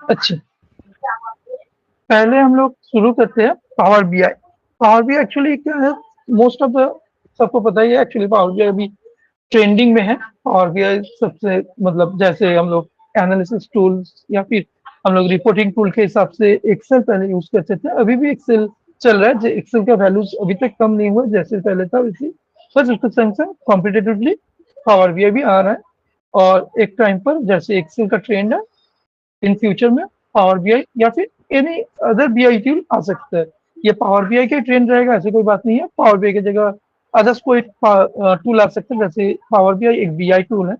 अच्छा, पहले हम लोग शुरू करते हैं Power BI. Power BI actually क्या है, मोस्ट ऑफ द सबको पता ही है एक्चुअली पावर बीआई अभी ट्रेंडिंग में है। पावर बीआई सबसे मतलब जैसे हम लोग एनालिसिस टूल्स या फिर हम लोग रिपोर्टिंग टूल के हिसाब से एक्सेल पहले यूज करते थे, अभी भी एक्सेल चल रहा है। एक्सेल का वैल्यूज अभी तक कम नहीं हुआ जैसे पहले था वैसे, बस उसके संग संग कॉम्पिटेटिवली पावर बीआई भी आ रहा है। और एक टाइम पर जैसे एक्सेल का ट्रेंड है, इन फ्यूचर में पावर बीआई या फिर एनी अदर बीआई टूल आ सकता है। ये पावर बीआई का ट्रेंड रहेगा ऐसी कोई बात नहीं है, पावर बीआई की जगह अदर्स कोई टूल आ सकता है। जैसे पावर बीआई एक बीआई टूल है,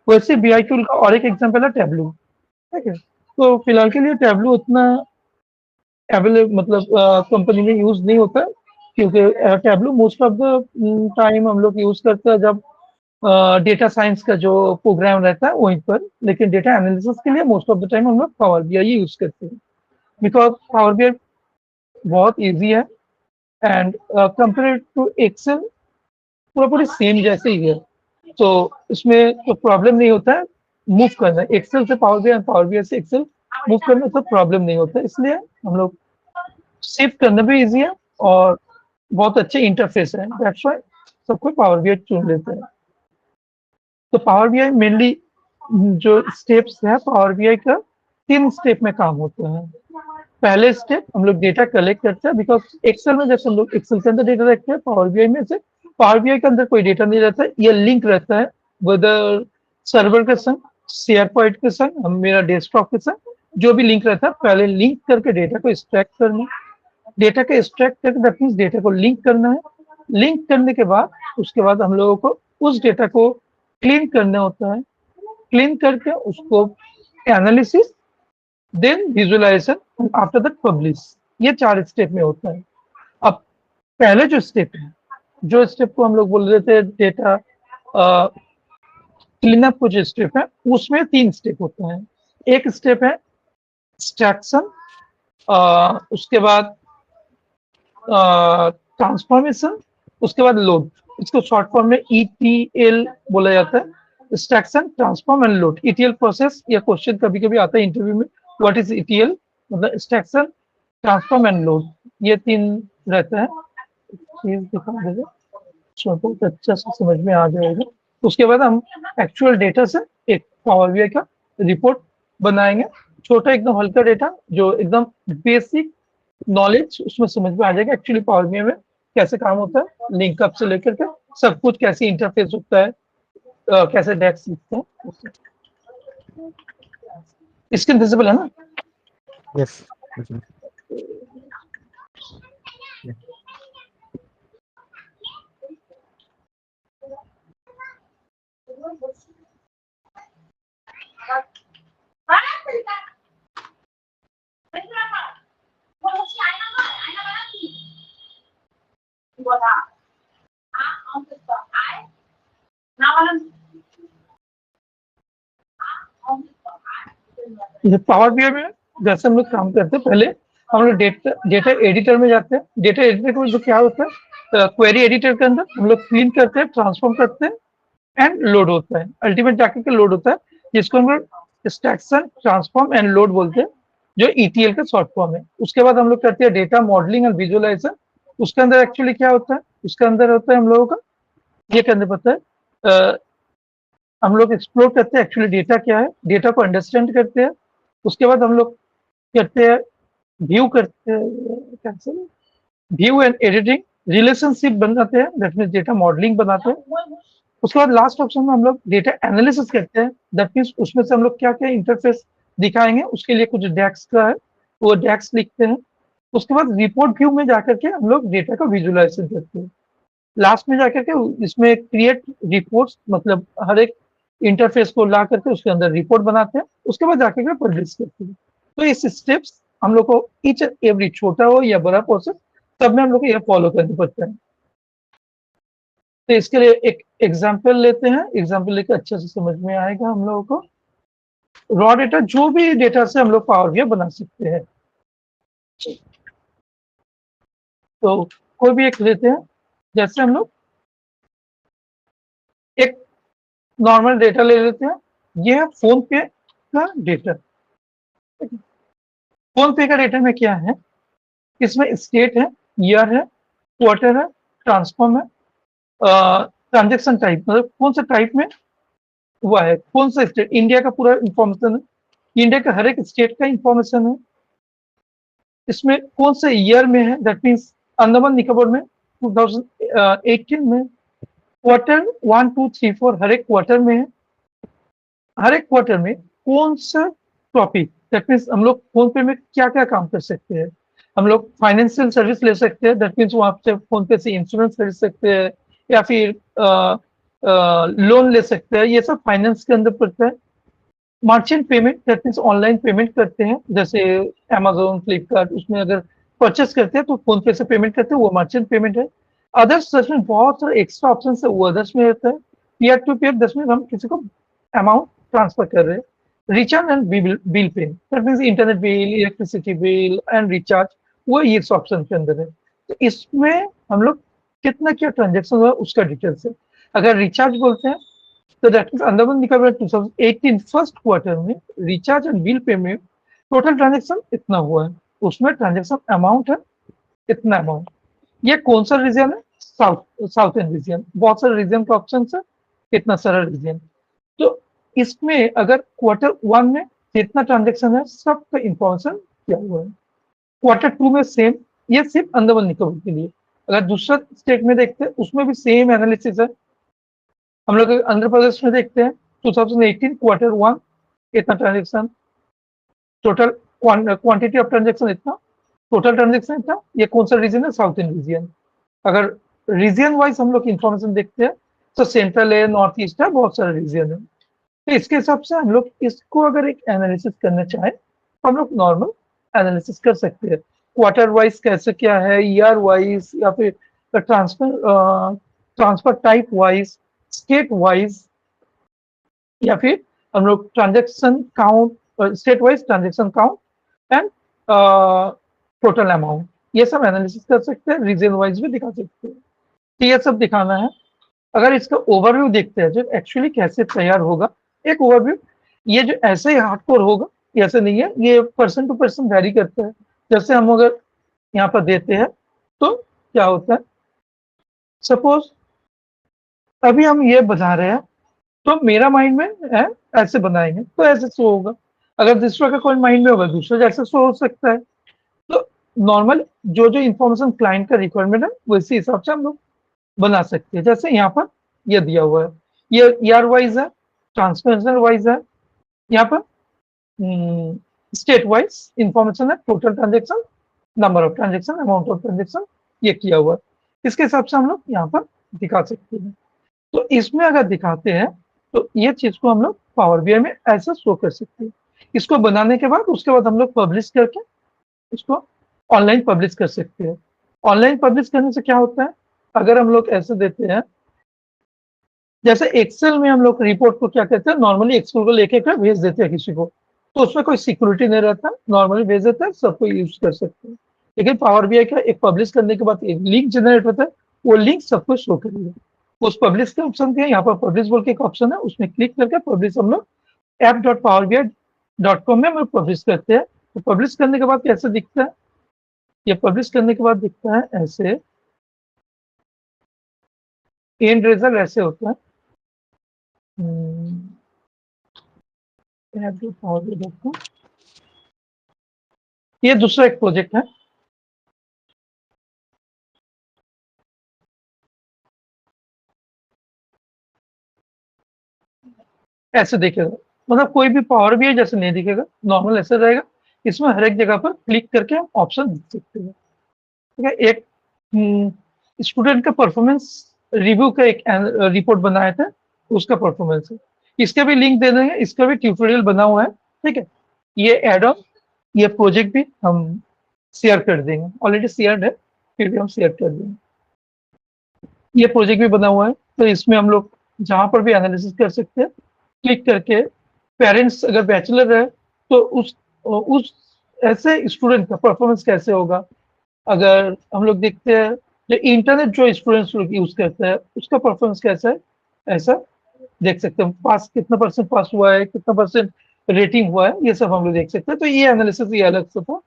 वैसे बीआई टूल का और एक एग्जांपल है टैबलू। ठीक है, तो फिलहाल के लिए टैबलू उतना अवेलेबल मतलब कंपनी में यूज नहीं होता है, क्योंकि tableau most of the time हम लोग यूज करते हैं जब डेटा साइंस का जो प्रोग्राम रहता है वहीं पर। लेकिन डेटा एनालिसिस के लिए मोस्ट ऑफ द टाइम हम लोग पावर बीआई यूज करते हैं, बिकॉज पावर बीआई बहुत इजी है एंड कंपेयर टू एक्सेल पूरा पूरी सेम जैसे ही है। तो इसमें तो प्रॉब्लम नहीं होता है मूव करना, एक्सेल से पावर बीआई, पावर बीआई से एक्सेल मूव करने तो प्रॉब्लम नहीं होता है। इसलिए हम लोग शिफ्ट करना भी इजी है और बहुत अच्छे इंटरफेस है, दैट्स व्हाई सब कोई पावर बीआई चुन लेते हैं। तो पावर बीआई मेनली जो स्टेप्स है पावर बीआई का, 3 स्टेप में काम होता है। पहले स्टेप हम लोग डेटा कलेक्ट करते हैं, बिकॉज एक्सेल में जैसे हम लोग एक्सेल के अंदर डेटा रखते हैं, पावर बीआई में से पावर बीआई के अंदर कोई डेटा नहीं रहता है, ये लिंक रहता है वेदर सर्वर के संग, शेयर पॉइंट के संग, मेरा डेस्कटॉप के संग, जो भी लिंक रहता है पहले लिंक करके डेटा को एक्सट्रैक्ट करना। डेटा को एक्सट्रैक्ट करके दैट मीन्स डेटा को लिंक करना है। लिंक करने के बाद उसके बाद हम लोगों को उस डेटा को क्लीन करना होता है। क्लीन करके उसको analysis, then visualisation, after that publish. ये 4 स्टेप में होता है। अब पहले जो स्टेप है, जो स्टेप को हम लोग बोल रहे थे डेटा क्लीन अप को जो स्टेप है, उसमें 3 स्टेप होता है। एक स्टेप है एक्सट्रैक्शन, उसके बाद ट्रांसफॉर्मेशन, उसके बाद लोड। इसको शॉर्ट फॉर्म में ईटीएल बोला जाता है, extraction transform and load. ETL process या क्वेश्चन कभी कभी आता है इंटरव्यू में, व्हाट इज ईटीएल, मतलब एक्सट्रैक्शन ट्रांसफॉर्म एंड लोड, ये 3 रहता है। चीज दिखा देगा बहुत अच्छा से समझ में आ जाएगा। उसके बाद हम एक्चुअल डेटा से एक पावर बीआई का रिपोर्ट बनाएंगे, छोटा एकदम हल्का डेटा जो एकदम बेसिक नॉलेज उसमें समझ में आ जाएगा एक्चुअली पावर बीआई में कैसे काम होता है, लिंकअप से लेकर के सब कुछ कैसे इंटरफेस होता है, कैसे डेक्स लिखते हैं। स्क्रीन विजिबल है ना? यस। पावर बीआई में जैसे हम लोग काम करते हैं, पहले हम लोग डेटा एडिटर में जाते हैं। डेटा एडिटर के मतलब क्या होता है, क्वेरी एडिटर के अंदर हम लोग क्लीन करते हैं, ट्रांसफॉर्म करते हैं एंड लोड होता है, अल्टीमेट जाके के लोड होता है, जिसको हम लोग एक्सट्रैक्शन ट्रांसफॉर्म एंड लोड बोलते हैं, जो ईटीएल का शॉर्ट फॉर्म है। उसके बाद हम लोग करते हैं डेटा मॉडलिंग एंड विजुअलाइजेशन। उसके अंदर एक्चुअली क्या होता है, उसके अंदर होता है हम लोगों का ये करने पड़ता है, हम लोग एक्सप्लोर करते हैं एक्चुअली डेटा क्या है, डेटा को अंडरस्टैंड करते हैं। उसके बाद हम लोग करते हैं व्यू करते हैं, व्यू एंड एडिटिंग, रिलेशनशिप बनाते हैं, दैट मीन्स डेटा मॉडलिंग बनाते हैं। उसके बाद लास्ट ऑप्शन में हम लोग डेटा एनालिसिस करते हैं, दैट मीन्स उसमें से हम लोग क्या क्या इंटरफेस दिखाएंगे, उसके लिए कुछ डेक्स का है वो डेक्स लिखते हैं। उसके बाद रिपोर्ट व्यू में जाकर के हम लोग डेटा का विजुअलाइजेशन करते हैं। लास्ट में जाकर के इसमें क्रिएट रिपोर्ट्स, मतलब हर एक इंटरफेस को ला करके उसके अंदर रिपोर्ट बनाते हैं, उसके बाद जाकर के पब्लिश करते हैं। तो इस स्टेप्स हम लोग को ईच एवरी छोटा हो या बड़ा प्रोसेस सब में हम लोग को ये फॉलो करना पड़ता है। तो इसके लिए एक एग्जाम्पल लेते हैं, एग्जाम्पल लेकर अच्छे से समझ में आएगा हम लोगों को। रॉ डेटा, जो भी डेटा से हम लोग पावर बीआई बना सकते हैं, तो कोई भी एक लेते हैं। जैसे हम लोग एक नॉर्मल डेटा ले लेते हैं, ये है फोन पे का डेटा। फोन पे का डेटा में क्या है, इसमें स्टेट है, ईयर है, क्वार्टर है, ट्रांसफॉर्म है, ट्रांजेक्शन टाइप मतलब कौन सा टाइप में हुआ है, कौन सा स्टेट, इंडिया का पूरा इंफॉर्मेशन है, इंडिया का हर एक स्टेट का इंफॉर्मेशन है, इसमें कौन से ईयर में है, दैट मीन्स अंडमान निकोबार में 2018 में, क्वार्टर 1 2 3 4 हर एक क्वार्टर में है, हर एक क्वार्टर में कौन सा टॉपिक, दैट मीन्स हम लोग फोन पे में क्या क्या काम कर सकते हैं, हम लोग फाइनेंशियल सर्विस ले सकते हैं, दैट मीन्स वहां से फोन पे से इंश्योरेंस खरीद सकते हैं या फिर लोन ले सकते हैं, ये सब फाइनेंस के अंदर पड़ता है। Merchant payment that means online payment करते हैं, जैसे अमेजोन फ्लिपकार्ट, उसमें अगर परचेस करते हैं तो फोन पे से पेमेंट करते हैं, वो मर्चेंट पेमेंट है। अदर्स सच में बहुत सारे एक्स्ट्रा ऑप्शन है, वो अदर्स में रहता है। पीयर टू पीयर दस में हम किसी को अमाउंट ट्रांसफर कर रहे हैं। Recharge and bill pay that means internet bill, electricity bill and recharge, वो इस ऑप्शन के अंदर है। तो इसमें हम लोग कितना क्या ट्रांजेक्शन हुआ उसका डिटेल्स है। अगर रिचार्ज बोलते हैं तो that means Andaman Nicobar 2018 first quarter में रिचार्ज एंड बिल पे में टोटल ट्रांजेक्शन इतना हुआ है, उसमें ट्रांजेक्शन अमाउंट है इतना अमाउंट। ये कौन सा रीजन है, साउथ साउथ इंड रीजन, बहुत सारे रीजन का ऑप्शन है, इतना सारा रीजन। तो इसमें अगर क्वार्टर वन में जितना ट्रांजेक्शन है सबका इंफॉर्मेशन क्या हुआ है, क्वार्टर टू में सेम, ये सिर्फ अंडमान निकोबार के लिए। अगर दूसरा स्टेट में देखते हैं उसमें भी सेम एनालिसिस है। हम लोग आंध्र प्रदेश में देखते हैं 2018 क्वार्टर वन इतना transaction, total quantity of transaction इतना, टोटल ट्रांजेक्शन इतना, ये कौन सा रीजन है, साउथ इंड रीजन। अगर रीजन वाइज हम लोग इंफॉर्मेशन देखते हैं तो सेंट्रल है, नॉर्थ ईस्ट है, बहुत सारे रीजन है। तो इसके हिसाब से हम लोग इसको अगर एक एनालिसिस करना चाहें तो हम लोग नॉर्मल एनालिसिस कर सकते हैं, क्वार्टर वाइज कैसे क्या है, ईयर वाइज या फिर transfer type wise, state wise, या फिर हम लोग transaction count, state wise transaction count and total amount, ये सब एनालिसिस कर सकते हैं, रीजन वाइज भी दिखा सकते हैं। तो ये सब दिखाना है। अगर इसका ओवरव्यू देखते हैं जो एक्चुअली कैसे तैयार होगा, एक ओवरव्यू, ये जो ऐसे ही हार्डकोर होगा ऐसे नहीं है, ये पर्सन टू पर्सन वैरी करता है। जैसे हम अगर यहाँ पर देते हैं तो क्या होता है, सपोज अभी हम ये बना रहे हैं तो मेरा माइंड में है ऐसे बनाएंगे तो ऐसे शो होगा, अगर दूसरा का कोई माइंड में होगा दूसरा जैसे शो हो सकता है। तो नॉर्मल जो जो इन्फॉर्मेशन क्लाइंट का रिक्वायरमेंट है वैसे हिसाब से हम लोग बना सकते हैं। जैसे यहाँ पर ये दिया हुआ है, ये ईयर वाइज है, ट्रांसफर वाइज है, यहाँ पर स्टेट वाइज इंफॉर्मेशन है, total transaction, number of transaction, amount of transaction, ये किया हुआ है। इसके हिसाब से हम लोग यहाँ पर दिखा सकते हैं। तो इसमें अगर दिखाते हैं तो ये चीज को हम लोग पावर बीआई में ऐसा शो कर सकते हैं। इसको बनाने के बाद उसके बाद हम लोग पब्लिश करके इसको ऑनलाइन पब्लिश कर सकते हैं। ऑनलाइन पब्लिश करने से क्या होता है, अगर हम लोग ऐसे देते हैं, जैसे एक्सेल में हम लोग रिपोर्ट को क्या कहते हैं, नॉर्मली एक्सेल को लेके कर भेज देते हैं किसी को, तो उसमें कोई सिक्योरिटी नहीं रहता, नॉर्मली भेज देते हैं, सबको यूज कर सकते हैं। लेकिन पावर बीआई का एक पब्लिश करने के बाद एक लिंक जनरेट होता है, वो लिंक सबको शो करेगा। उस पब्लिश के ऑप्शन के यहाँ पर पब्लिश बोल के एक ऑप्शन है, उसमें क्लिक करके पब्लिश हम लोग app.powerbi.com में हम लोग पब्लिश करते हैं। तो पब्लिश करने के बाद कैसे दिखता है, ये पब्लिश करने के बाद दिखता है ऐसे, एंड रिजल्ट ऐसे होता है। ये दूसरा एक प्रोजेक्ट है, ऐसे दिखेगा, मतलब कोई भी पावर भी है जैसे नहीं दिखेगा, नॉर्मल ऐसे रहेगा। इसमें हर एक जगह पर क्लिक करके हम ऑप्शन देख सकते हैं। ठीक है, एक स्टूडेंट का परफॉर्मेंस रिव्यू का एक रिपोर्ट बनाया था, उसका परफॉर्मेंस है, इसका भी लिंक दे देंगे, इसका भी ट्यूटोरियल बना हुआ है। ठीक है, ये एड ऑन, ये प्रोजेक्ट भी हम शेयर कर देंगे, ऑलरेडी शेयर्ड है फिर भी हम शेयर कर देंगे। ये प्रोजेक्ट भी बना हुआ है, तो इसमें हम लोग जहां पर भी एनालिसिस कर सकते हैं, क्लिक करके पेरेंट्स अगर बैचलर है तो उस ऐसे स्टूडेंट का परफॉर्मेंस कैसे होगा। अगर हम लोग देखते हैं जो इंटरनेट जो स्टूडेंट्स लोग यूज करते हैं उसका परफॉर्मेंस कैसा है, ऐसा देख सकते हैं, पास कितना परसेंट पास हुआ है, कितना परसेंट रेटिंग हुआ है, ये सब हम लोग देख सकते हैं। तो ये एनालिसिस ये अलग से था।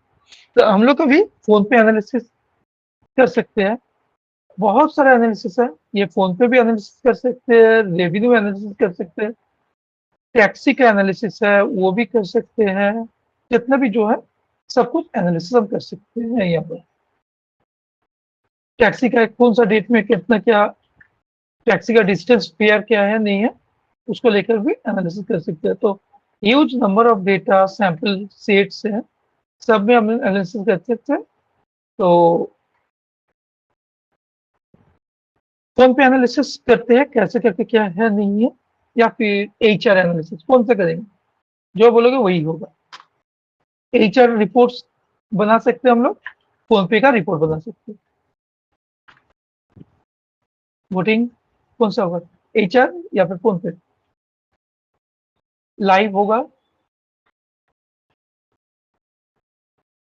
तो हम लोग कभी फ़ोन पे एनालिसिस कर सकते हैं, बहुत सारा एनालिसिस है, ये फ़ोन पे भी एनालिसिस कर सकते हैं, रेवेन्यू एनालिसिस कर सकते हैं, टैक्सी का एनालिसिस है, वो भी कर सकते हैं, जितना भी जो है, सब कुछ एनालिसिस हम कर सकते हैं यहाँ पर। टैक्सी का कौन-सा डेट में कितना क्या टैक्सी का डिस्टेंस फेयर क्या है, नहीं है, उसको लेकर भी एनालिसिस कर सकते हैं। तो huge number of data, sample sets हैं, सब में हम एनालिसिस कर सकते हैं। तो फ़ोन पे एनालिसिस करते हैं, कैसे करके क्या है, नहीं है, या फिर एचआर एनालिसिस कौन सा करेंगे? जो बोलोगे वही होगा। एचआर रिपोर्ट्स बना सकते हैं हम लोग, फ़ोन पे का रिपोर्ट बना सकते हैं। वोटिंग कौन सा होगा? एचआर या फिर फ़ोन पे? लाइव होगा,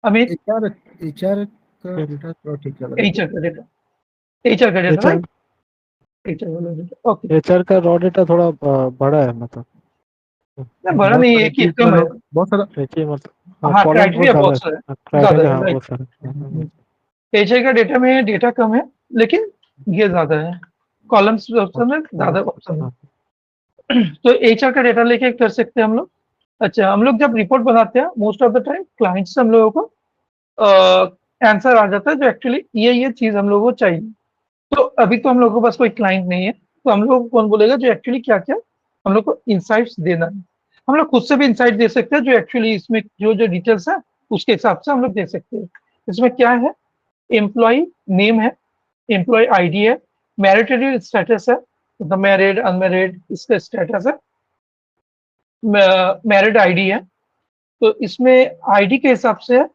अमित? एचआर एचआर का डेटा थोड़ा ठीक लग रहा एचआर का डेटा, एचआर का डेटा है। राइट? एचआर वाला डेटा, ओके। एचआर का रॉ डेटा थोड़ा बड़ा है, मतलब नहीं बड़ा बहुत नहीं, सारे एक ही चीज कम में है। लोग बहुत सारा एक ही, मतलब हाँ, हाँ, कॉलम्स बहुत क्राइटेरिया ज्यादा बहुत सारे है, ज़्यादा क्राइटेरिया है, हाँ राइट। बहुत सारे एचआई का डेटा में डेटा कम है, लेकिन ये ज़्यादा है। कॉलम्स ऑप्शन में ज़्यादा ऑप्शन हाँ, है। तो एचआर का डेटा लेके कर सकते हैं हम लोग। अच्छा, हम लोग जब रिपोर्ट बनाते हैं, most of the time client से हम लोगों को आंसर आ जाता है, जो एक्चुअली ये चीज़ हम लोगों को चाहिए। तो अभी तो हम लोगों के पास कोई क्लाइंट नहीं है, तो हम लोग को कौन बोलेगा जो एक्चुअली क्या-क्या हम लोग को इनसाइट्स देना है। हम लोग खुद से भी इनसाइट दे सकते हैं, जो एक्चुअली इसमें जो डिटेल्स है, उसके हिसाब से हम लोग दे सकते हैं। इसमें क्या है, एम्प्लॉयी नेम है, एम्प्लॉयी आईडी है, मैरिटल स्टेटस है, मतलब मैरिड, अनमैरिड, इसका स्टेटस है, मैरिड आईडी है, तो इसमें आईडी के हिसाब से है,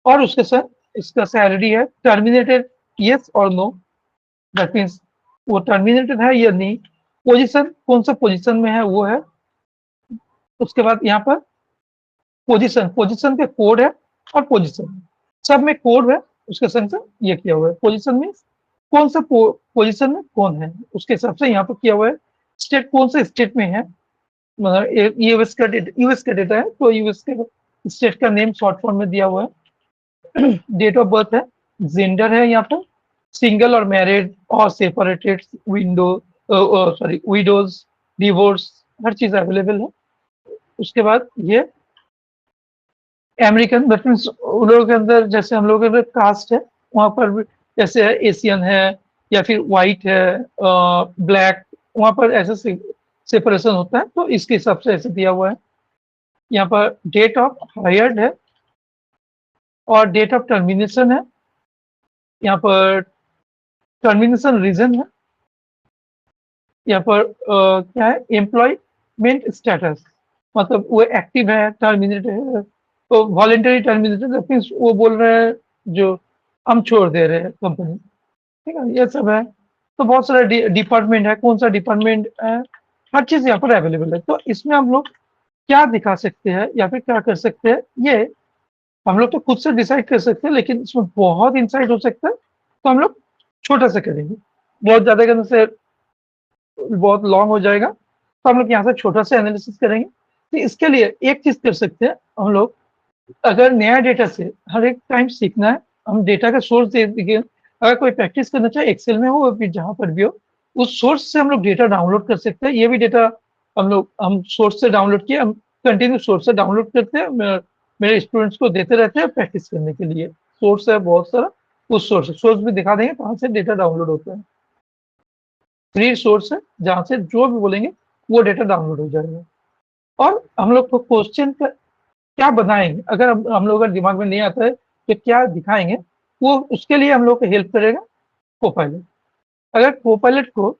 और उसके साथ इसका सैलरी है, टर्मिनेटेड येस और नो, दैट मीन्स वो टर्मिनेटेड है या नहीं, पोजीशन कौन सा पोजीशन में है वो है, उसके बाद यहाँ पर पोजीशन, पोजीशन पे कोड है, और पोजीशन सब में कोड है, उसके संग से ये किया हुआ है। पोजीशन में कौन सा पोजीशन में कौन है, उसके हिसाब से यहाँ पर किया हुआ है। स्टेट कौन से स्टेट में है, मतलब यूएस का डेटा, यूएस का डेटा है, तो यूएस के स्टेट का नेम शॉर्ट फॉर्म में दिया हुआ है। डेट ऑफ बर्थ है, जेंडर है यहाँ पर, सिंगल और मैरिड और separated, window sorry widows, divorce, हर चीज अवेलेबल है। उसके बाद ये अमेरिकन, दैट मीन्स उन लोगों के अंदर जैसे हम लोगों के अंदर कास्ट है, वहाँ पर भी जैसे एशियन है, या फिर व्हाइट है, ब्लैक, वहाँ पर ऐसे सेपरेशन होता है, तो इसके हिसाब से ऐसे दिया हुआ है। यहाँ पर डेट ऑफ हायर्ड है, और डेट ऑफ टर्मिनेशन है, यहाँ पर टर्मिनेशन रीजन है, यहाँ पर क्या है, एम्प्लॉयमेंट स्टेटस, मतलब वो एक्टिव है, टर्मिनेटेड है, तो वॉलेंटरी टर्मिनेटेड मीन्स वो बोल रहे हैं जो हम छोड़ दे रहे हैं कंपनी, ठीक है, ये सब है। तो बहुत सारा डिपार्टमेंट है, कौन सा डिपार्टमेंट है, हर चीज यहाँ पर अवेलेबल है। तो इसमें हम लोग क्या दिखा सकते हैं या फिर क्या कर सकते हैं, ये हम लोग तो खुद से डिसाइड कर सकते हैं, लेकिन इसमें बहुत इंसाइट हो सकता है, तो हम लोग छोटा सा करेंगे, बहुत ज्यादा करने से बहुत लॉन्ग हो जाएगा, तो हम लोग यहाँ से छोटा सा एनालिसिस करेंगे। तो इसके लिए एक चीज कर सकते हैं हम लोग, अगर नया डेटा से हर एक टाइम सीखना है, हम डेटा का सोर्स दे देंगे। अगर कोई प्रैक्टिस करना चाहे एक्सेल में हो, फिर जहाँ पर भी हो, उस सोर्स से हम लोग डेटा डाउनलोड कर सकते हैं। ये भी डेटा हम सोर्स से डाउनलोड किए, हम कंटिन्यू सोर्स से डाउनलोड करते हैं, मेरे स्टूडेंट्स को देते रहते हैं प्रैक्टिस करने के लिए। सोर्स है बहुत सारा, उस सोर्स भी दिखा देंगे कहाँ से डेटा डाउनलोड होता है। फ्री सोर्स है, जहाँ से जो भी बोलेंगे वो डेटा डाउनलोड हो जाएगा। और हम लोग को क्वेश्चन का क्या बनाएंगे, अगर हम लोग का दिमाग में नहीं आता है तो क्या दिखाएंगे, वो उसके लिए हम लोग को हेल्प करेगा कोपायलट। अगर कोपायलट को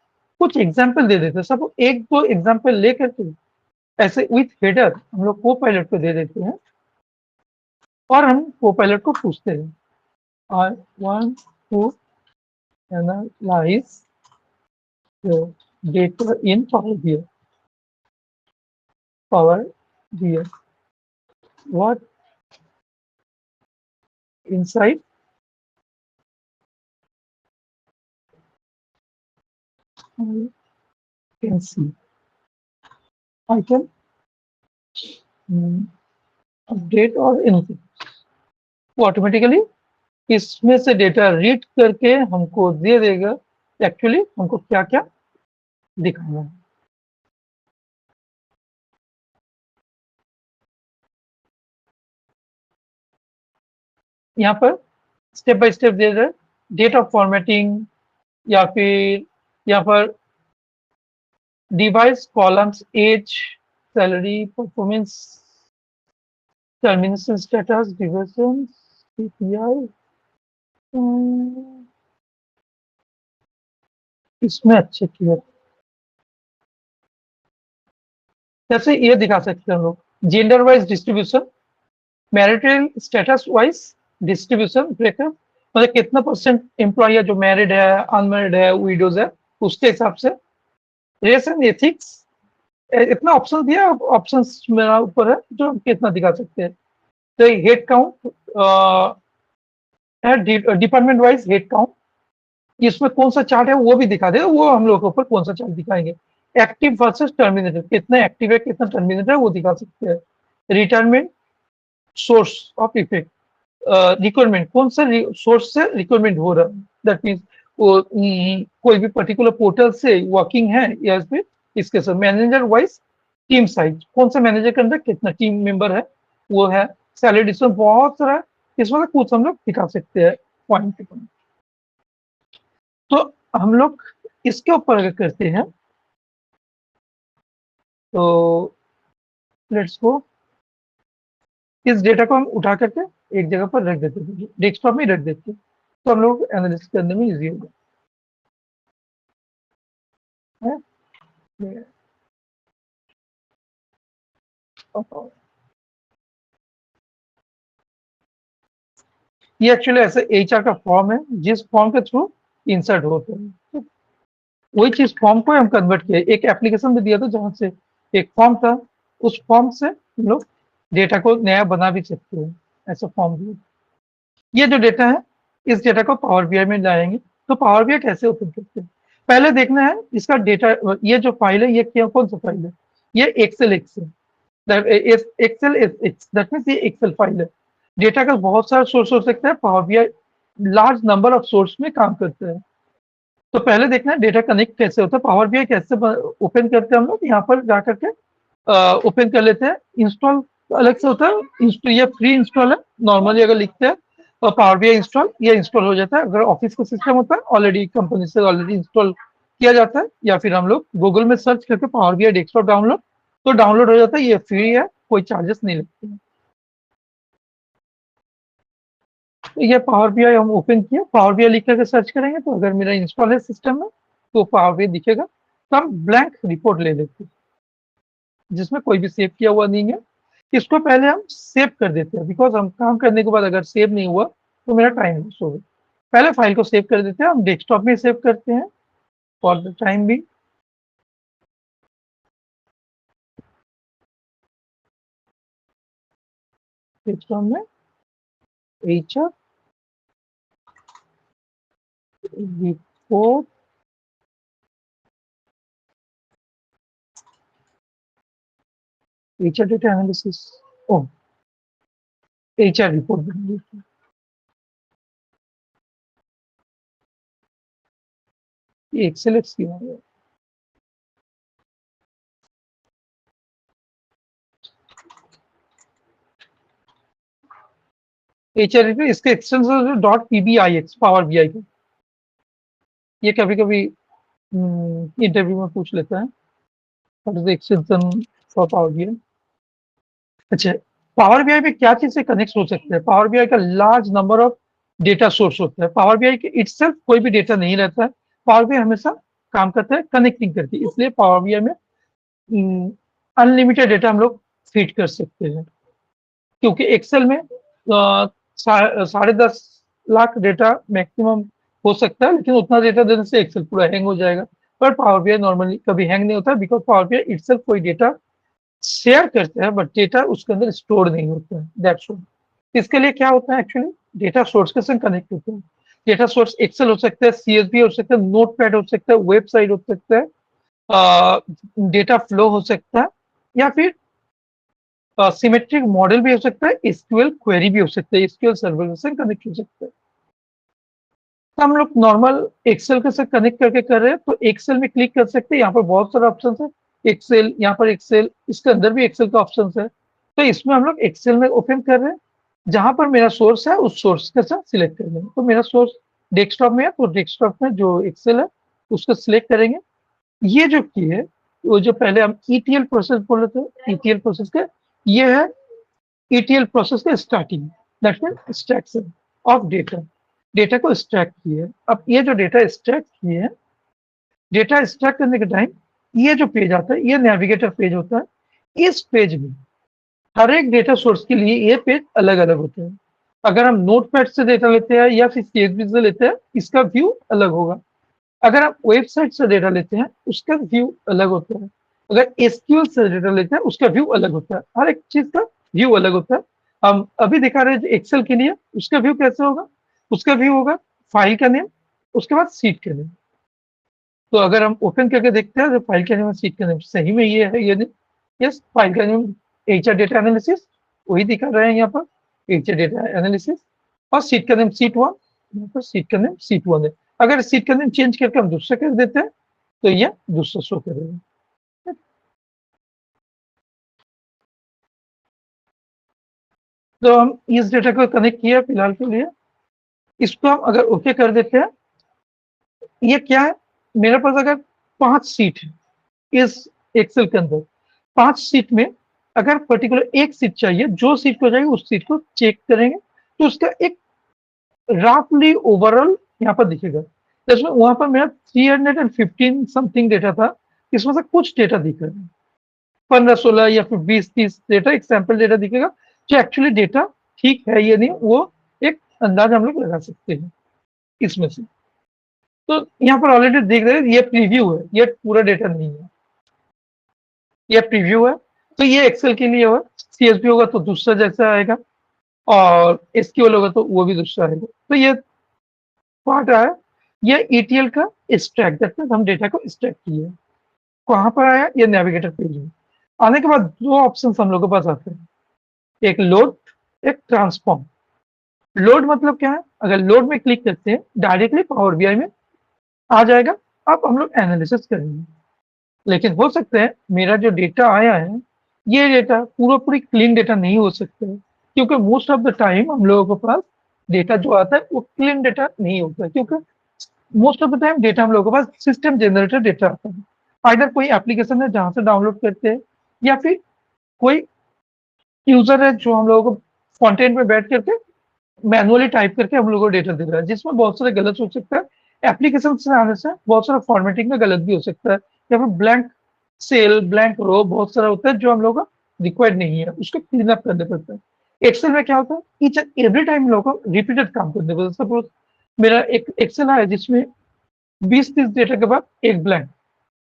कुछ एग्जाम्पल दे देते, सब एक दो एग्जाम्पल लेकर के ऐसे विथ हेडर हम लोग कोपायलट को दे देते हैं, और हम कोपायलट को पूछते हैं, I want to analyse data in power BI, what insight can see. I can update और इनपुट, वो ऑटोमेटिकली इसमें से डेटा रीड करके हमको दे देगा एक्चुअली हमको क्या क्या दिखाना है। यहाँ पर स्टेप बाय स्टेप दे रहा है, डेट ऑफ फॉर्मेटिंग या फिर यहाँ पर device columns, age, salary, performance, termination status, division, CPI, इसमें अच्छे क्लियर जैसे ये दिखा सकते हैं हम लोग gender wise distribution, marital status wise distribution breakup, मतलब कितना परसेंट एम्प्लॉय है जो मैरिड है, अनमैरिड है, विडोज है, उसके हिसाब से। रेस एंड एथिक्स, इतना ऑप्शन दिया, ऑप्शन मेरा ऊपर है जो हम कितना दिखा सकते हैं। तो हेड काउंट है, डिपार्टमेंट वाइज हेड काउंट, इसमें कौन सा चार्ट है वो भी दिखा दे, वो हम लोग के ऊपर कौन सा चार्ट दिखाएंगे। एक्टिव वर्सेस टर्मिनेटेड, कितना एक्टिव है कितना टर्मिनेटेड है वो दिखा सकते हैं। Retirement, source of effect, requirement, कौन सा सोर्स से रिक्वायरमेंट हो रहा है, दैट मीन्स कोई भी पर्टिकुलर पोर्टल से वर्किंग है या फिर इसके साथ। मैनेजर वाइज टीम साइज, कौन सा मैनेजर के अंदर कितना टीम मेंबर है वो है। सैलरी, इसमें बहुत सारा, इसमें कुछ हम लोग दिखा सकते हैं पॉइंट पे पॉइंट। तो हम लोग इसके ऊपर अगर करते हैं तो लेट्स गो, इस डेटा को हम उठा करके एक जगह पर रख देते हैं, डेस्कटॉप में रख देते हैं, तो हम लोग एनालिसिस करने में इजी होगा। ये एक्चुअली ऐसे एचआर का फॉर्म है जिस फॉर्म के थ्रू इंसर्ट होते हैं, वही चीज फॉर्म को हम कन्वर्ट किया। एक एप्लीकेशन भी दिया था जहां से एक फॉर्म था, उस फॉर्म से हम लोग डेटा को नया बना भी सकते हैं, ऐसा फॉर्म दिया। ये जो डेटा है इस डेटा को पावर बीआई में लाएंगे। तो पावर बीआई कैसे ओपन करते हैं, पहले देखना है इसका डेटा। ये जो फाइल है ये क्या, कौन सा फाइल है, ये एक्सेल एक्सेल दैट मीन्स ये एक्सेल फाइल है। डेटा का बहुत सारा सोर्स हो सकता है, power BI large number of source में काम करता है। तो पहले देखना है डेटा कनेक्ट कैसे होता है, पावर बीआई कैसे ओपन करते हैं हम लोग। यहाँ पर जा करके ओपन कर लेते हैं। इंस्टॉल अलग से होता है, ये फ्री इंस्टॉल है, नॉर्मली अगर लिखते हैं और पावर बीआई इंस्टॉल, ये इंस्टॉल हो जाता है। अगर ऑफिस का सिस्टम होता है ऑलरेडी कंपनी से ऑलरेडी इंस्टॉल किया जाता है, या फिर हम लोग गूगल में सर्च करके पावर बीआई डेस्कटॉप डाउनलोड, तो डाउनलोड हो जाता है। ये फ्री है, कोई चार्जेस नहीं लगते हैं। तो ये पावर बीआई हम ओपन किया, पावर बीआई लिख करके सर्च करेंगे तो अगर मेरा इंस्टॉल है सिस्टम में तो पावर बीआई दिखेगा। तो हम ब्लैंक रिपोर्ट ले लेते हैं जिसमें कोई भी सेव किया हुआ नहीं है। इसको पहले हम सेव कर देते हैं, बिकॉज हम काम करने के बाद अगर सेव नहीं हुआ तो मेरा टाइम लॉस होगा। पहले फाइल को सेव कर देते हैं, हम डेस्कटॉप में सेव करते हैं फॉर द टाइम भी। डेस्कटॉप में HR report, HR data analysis, oh HR report बन गई। ये एक्सेल एक्स की है। एचआर रिपोर्ट, इसके extension dot PBIX Power BI का। ये कभी कभी इंटरव्यू में पूछ लेता है, what is the extension for Power BI. अच्छा, पावर बीआई में क्या चीज से कनेक्ट हो सकते हैं, पावर बीआई का large number of data source होता है। पावर बीआई के इटसेल्फ कोई भी डेटा नहीं रहता है, पावर बीआई हमेशा काम करता है कनेक्टिंग करके, इसलिए पावर बीआई में अनलिमिटेड डेटा हम लोग फीड कर सकते हैं। क्योंकि एक्सेल में 10.5 लाख डेटा मैक्सिमम हो सकता है, लेकिन उतना डेटा देने से एक्सेल पूरा हैंग हो जाएगा। पर पावर बीआई नॉर्मली कभी हैंग नहीं होता, बिकॉज पावर बीआई इटसेल्फ कोई डेटा शेयर करते हैं बट डेटा उसके अंदर स्टोर नहीं होता है, दैट्स ऑल। इसके लिए क्या होता है एक्चुअली, डेटा सोर्स के संग कनेक्ट होते हैं। डेटा सोर्स एक्सेल हो सकता है, सीएसवी हो सकता है, नोटपैड हो सकता है, वेबसाइट हो सकता है, डेटा फ्लो हो सकता है, या फिर सिमेट्रिक मॉडल भी हो सकता है, एसक्यूएल क्वेरी भी हो सकता है, एसक्यूएल सर्वर से कनेक्ट हो सकता है। तो हम लोग नॉर्मल एक्सेल के साथ कनेक्ट करके कर रहे हैं, तो एक्सेल में क्लिक कर सकते हैं। यहाँ पर बहुत सारे ऑप्शन है, एक्सेल, यहाँ पर एक्सेल, इसके अंदर भी एक्सेल का ऑप्शन है। तो इसमें हम लोग एक्सेल में ओपन कर रहे हैं, जहां पर मेरा सोर्स है उस सोर्स के साथ सिलेक्ट कर लेंगे। तो मेरा सोर्स डेस्कटॉप में है, तो डेस्कटॉप में जो एक्सेल है उसको सिलेक्ट करेंगे। ये जो की है, वो जो पहले हम ईटीएल प्रोसेस बोल रहे थे, ईटीएल प्रोसेस का ये है, ईटीएल प्रोसेस का starting, that mean extraction of data. Data को एक्सट्रैक्ट किए। अब ये जो डेटा एक्सट्रैक्ट किए हैं, डेटा एक्सट्रैक्ट करने के टाइम ये जो पेज आता है, ये नेविगेटर पेज होता है। इस पेज में हर एक डेटा सोर्स के लिए ये पेज अलग अलग होते हैं। अगर हम नोटपैड से डेटा लेते हैं या फिर सीएसवी से लेते हैं, इसका व्यू अलग होगा। अगर आप वेबसाइट से डेटा लेते हैं, उसका व्यू अलग होता है। अगर एसक्यूएल से डेटा लेते हैं, उसका व्यू अलग होता है। हर एक चीज का व्यू अलग होता है। हम अभी दिखा रहे हैं एक्सेल के लिए, उसका व्यू कैसे होगा? उसका व्यू होगा फाइल का नेम, उसके बाद सीट का नेम। तो अगर हम ओपन करके देखते हैं तो फाइल का नेम, सीट का नेम सही में ये है, ये नहीं। यस, फाइल का नेम एचआर डेटा एनालिसिस, वही दिखा रहे हैं यहाँ पर, एचआर डेटा एनालिसिस। और सीट का नेम सीट वन, यहाँ पर सीट का नेम सीट वन है। अगर सीट का नेम चेंज करके हम दूसरा कर देते हैं, तो ये दूसरा शो करेगा। तो हम इस डेटा को कनेक्ट किया फिलहाल के लिए। इसको हम अगर ओके कर देते हैं, ये क्या है, मेरे पास अगर 5 सीट है इस एक्सेल के अंदर, 5 सीट में अगर पर्टिकुलर एक सीट चाहिए, जो सीट को चाहिए उस सीट को चेक करेंगे, तो उसका एक रफली ओवरऑल यहाँ पर दिखेगा। जैसे वहां पर मेरा 315 समथिंग डेटा था, इसमें से कुछ डेटा दिख रहा है, 15-16 या फिर 20-30 डेटा, एक सैंपल डेटा दिखेगा। जो एक्चुअली डेटा ठीक है ये नहीं, वो एक अंदाज हम लोग लगा सकते हैं इसमें से। तो यहाँ पर ऑलरेडी देख रहे हैं, ये प्रीव्यू है, ये पूरा डेटा नहीं है, ये प्रीव्यू है। तो ये एक्सेल के लिए होगा, सीएसवी होगा तो दूसरा जैसा आएगा, और एसक्यूएल होगा तो वो भी दूसरा आएगा। तो ये पार्ट आया, ये ईटीएल का एक्सट्रैक्ट, दैट मींस हम डेटा को एक्सट्रैक्ट किए। कहाँ पर आया? ये नेविगेटर पेज में। आने के बाद दो ऑप्शन हम लोग के पास आते हैं, एक लोड, एक ट्रांसफॉर्म। लोड मतलब क्या है? अगर लोड में क्लिक करते हैं, डायरेक्टली पावर बीआई में आ जाएगा। अब हम लोग एनालिसिस करेंगे। लेकिन हो सकता है मेरा जो डेटा आया है, ये डेटा पूरा पूरी क्लीन डेटा नहीं हो सकता है, क्योंकि मोस्ट ऑफ द टाइम हम लोगों के पास डेटा जो आता है वो क्लीन डेटा नहीं होता है, क्योंकि most of the time data हम लोगों के पास सिस्टम जनरेटेड डेटा आता है। आइदर कोई एप्लीकेशन है जहां से डाउनलोड करते हैं, या फिर कोई यूजर है जो हम लोगों को कंटेंट में बैठ करके मैनुअली टाइप करके हम लोगों को डेटा दे रहा है, जिसमें बहुत सारे गलत हो सकता है। एप्लीकेशन से आने से बहुत सारा फॉर्मेटिंग में गलत भी हो सकता है, या फिर ब्लैंक सेल, ब्लैंक रो बहुत सारा होता है जो हम लोग का रिक्वायर्ड नहीं है, उसको क्लीन अप करने पड़ता है। एक्सेल में क्या होता है, ईच एंड एवरी टाइम लोगों को रिपीटेड काम करने पड़ता है। सपोज मेरा एक एक्सेल है जिसमें 20-30 डेटा के बाद एक ब्लैंक,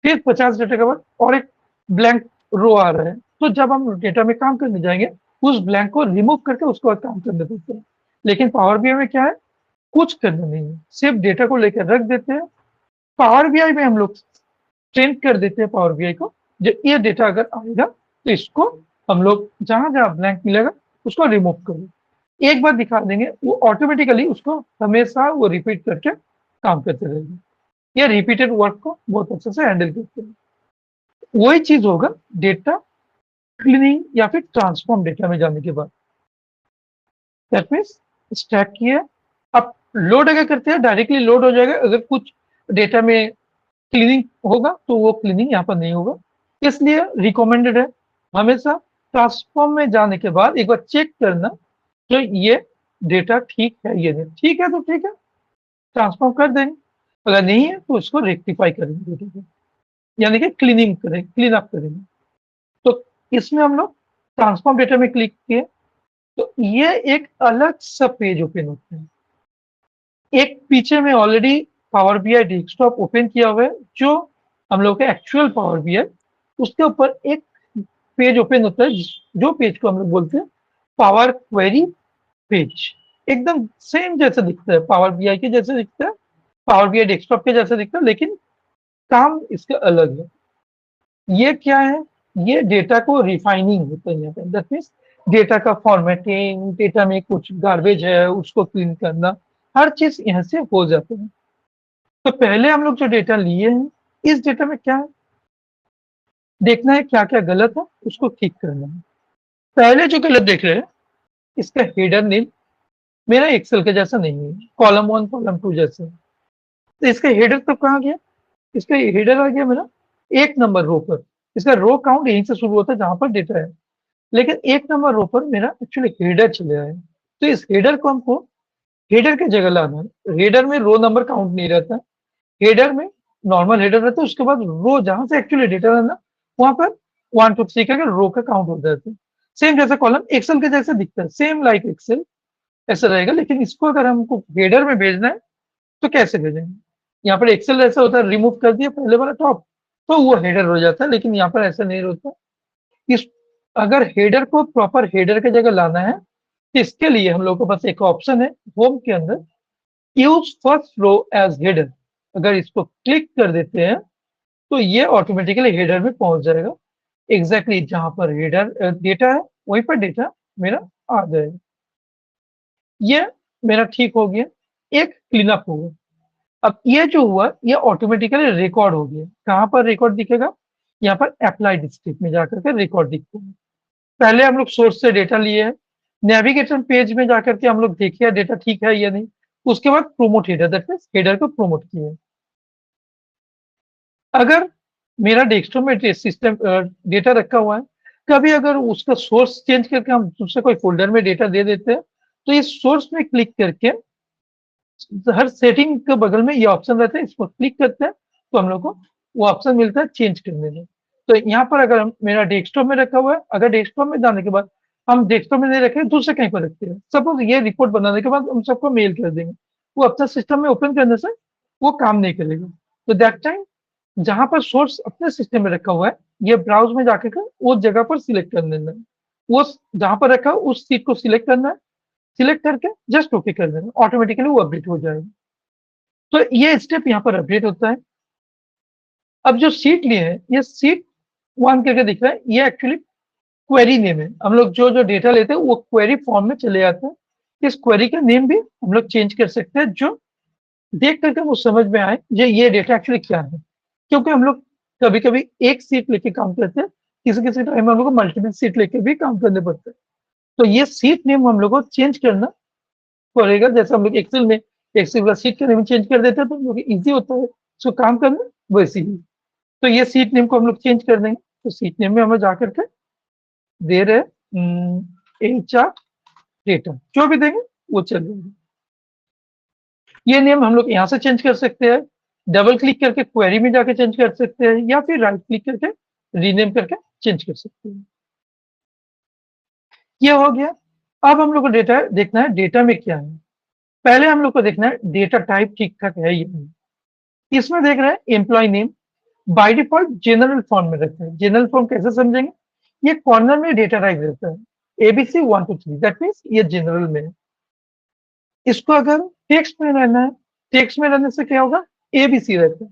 फिर 50 डेटा के बाद और एक ब्लैंक रो आ रहा है। तो जब हम डेटा में काम करने जाएंगे, उस ब्लैंक को रिमूव करके उसके बाद काम करने पड़ता है। लेकिन पावर बीआई में क्या है, कुछ करना नहीं है, सिर्फ डेटा को लेकर रख देते हैं। पावर बीआई में हम लोग ट्रेन कर देते हैं पावर बीआई को, जो ये डेटा अगर आएगा तो इसको हम लोग जहां जहां ब्लैंक मिलेगा उसको रिमूव करो, एक बार दिखा देंगे, वो ऑटोमेटिकली उसको हमेशा वो रिपीट करके काम करते रहेंगे। ये रिपीटेड वर्क को बहुत अच्छे से हैंडल करते हैं। वही चीज होगा डेटा क्लीनिंग या फिर ट्रांसफॉर्म डेटा में जाने के बाद। दैट मीन्स स्टैक किया, अब लोड अगर करते हैं डायरेक्टली लोड हो जाएगा। अगर कुछ डेटा में क्लीनिंग होगा तो वो क्लीनिंग यहाँ पर नहीं होगा, इसलिए रिकमेंडेड है हमेशा ट्रांसफॉर्म में जाने के बाद एक बार चेक करना, तो ये डेटा ठीक है, ये नहीं ठीक है तो ठीक है, ट्रांसफॉर्म कर देंगे। अगर नहीं है तो उसको रेक्टिफाई करेंगे डेटा को, यानी कि क्लीनिंग करेंगे, क्लीन अप करेंगे। तो इसमें हम लोग ट्रांसफॉर्म डेटा में क्लिक किए, तो ये एक अलग सा पेज ओपन होता है। एक पीछे में already power BI desktop open किया हुआ है, जो हम लोग का एक्चुअल पावर बीआई, उसके ऊपर एक पेज ओपन होता है, जो पेज को हम लोग बोलते हैं पावर क्वेरी पेज। एकदम सेम जैसा दिखता है, पावर बीआई के जैसे दिखता है, पावर बीआई डेस्कटॉप के जैसा दिखता है, लेकिन काम इसका अलग है। ये क्या है, ये डेटा को रिफाइनिंग होता है यहाँ पे, दैट मीन्स डेटा का फॉर्मेटिंग, डेटा में कुछ गार्बेज है उसको क्लीन करना, हर चीज यहाँ से हो जाता है। तो पहले हम लोग जो डेटा लिए हैं, इस डेटा में क्या है, देखना है क्या क्या गलत है, उसको ठीक करना है। पहले जो गलत देख रहे हैं, इसका हेडर नेम मेरा एक्सेल के जैसा नहीं है, कॉलम 1 कॉलम 2 जैसे। तो इसका हेडर तो कहाँ गया, इसका हेडर आ गया मेरा 1 नंबर रो पर। इसका रो काउंट यहीं से शुरू होता है जहां पर डेटा है, लेकिन 1 नंबर रो पर मेरा एक्चुअली हेडर चले आए। तो इस हेडर को हमको हेडर की जगह लाना है। हेडर में रो नंबर काउंट नहीं रहता, हेडर में नॉर्मल हेडर रहता है, उसके बाद रो जहां से एक्चुअली डेटा रहना, वहां पर 1 2 3 करके रो का काउंट हो जाता है। सेम जैसे कॉलम एक्सेल के जैसे दिखता है, सेम लाइक एक्सेल ऐसा रहेगा। लेकिन इसको अगर हमको हेडर में भेजना है तो कैसे भेजेंगे, यहाँ पर एक्सेल ऐसा होता है, रिमूव कर दिया पहले वाला टॉप तो वो हेडर हो जाता है, लेकिन यहाँ पर ऐसा नहीं होता। इस अगर हेडर को प्रॉपर हेडर की जगह लाना है, तो इसके लिए हम लोग को बस एक ऑप्शन है होम के अंदर, use first row as header. अगर इसको क्लिक कर देते हैं तो ये ऑटोमेटिकली हेडर में पहुंच जाएगा, एग्जैक्टली जहां पर हेडर डेटा है वहीं पर डेटा मेरा आ जाएगा। ये मेरा ठीक हो गया, एक क्लीन अप हो गया। अब ये जो हुआ ये ऑटोमेटिकली रिकॉर्ड हो गया। कहाँ पर रिकॉर्ड दिखेगा, यहाँ पर अप्लाइड स्टेट में जाकर के रिकॉर्ड दिखता है। पहले हम लोग सोर्स से डेटा लिए हैं, नेविगेशन पेज में जाकर के हम लोग देखिए डेटा ठीक है या नहीं, उसके बाद promote header, that means header को प्रोमोट किए। अगर मेरा डेस्कटॉप में सिस्टम डेटा रखा हुआ है, कभी अगर उसका सोर्स चेंज करके हम दूसरे कोई फोल्डर में डेटा दे देते हैं, तो इस सोर्स में क्लिक करके हर सेटिंग के बगल में ये ऑप्शन रहता है, इसको क्लिक करते हैं तो हम लोग को वो ऑप्शन मिलता है चेंज करने में। तो यहाँ पर अगर मेरा डेस्कटॉप में रखा हुआ है, अगर डेस्कटॉप में जाने के बाद हम डेस्कटॉप में नहीं रखे, दूसरे कहीं पर रखते हैं, सपोज ये रिपोर्ट बनाने के बाद हम सबको मेल कर देंगे, वो अपना सिस्टम में ओपन करने से वो काम नहीं करेगा। तो दैट टाइम जहां पर सोर्स अपने सिस्टम में रखा हुआ है, ये ब्राउज में जाकर के उस जगह पर सिलेक्ट कर लेना है, वो जहां पर रखा है उस सीट को सिलेक्ट करना है, सिलेक्ट करके जस्ट ओके कर देना, ऑटोमेटिकली वो अपडेट हो जाएगा। तो ये स्टेप यहाँ पर अपडेट होता है। अब जो सीट लिए हैं, ये सीट 1 करके दिख रहा है, ये एक्चुअली क्वेरी नेम है। हम लोग जो जो डेटा लेते हैं वो क्वेरी फॉर्म में चले जाते हैं। इस क्वेरी का नेम भी हम लोग चेंज कर सकते हैं, जो देख करके वो समझ में आए ये डेटा एक्चुअली क्या है। क्योंकि हम लोग कभी कभी एक सीट लेके काम करते हैं, किसी किसी टाइम हम लोग को मल्टीपल सीट लेके भी काम करने पड़ते हैं। तो ये सीट नेम हम लोग को चेंज करना पड़ेगा। जैसे हम लोग एक्सेल में एक्सेल का सीट का नेम चेंज कर देते हैं तो हम लोग ईजी होता है उसको काम करना, वैसे ही। तो ये सीट नेम को हम लोग चेंज कर देंगे। तो सीट नेम में हम जा करके दे रहे HR डेटा, जो भी देंगे वो चलेगा। ये नेम हम लोग यहाँ से चेंज कर सकते हैं, डबल क्लिक करके क्वेरी में जाके चेंज कर सकते हैं, या फिर राइट क्लिक करके रीनेम करके चेंज कर सकते हैं। ये हो गया। अब हम लोग को डेटा देखना है, डेटा में क्या है। पहले हम लोग को देखना है डेटा टाइप ठीक ठाक है या नहीं। इसमें देख रहे हैं employee name by default general form में रहता है। जनरल फॉर्म कैसे समझेंगे, ये कॉर्नर में डेटा टाइप रहता है, ABC 1 2 3, दैट मीन्स ये जनरल में है। इसको अगर टेक्स्ट में रहना है, टेक्स्ट में रहने से क्या होगा, ABC रहता है।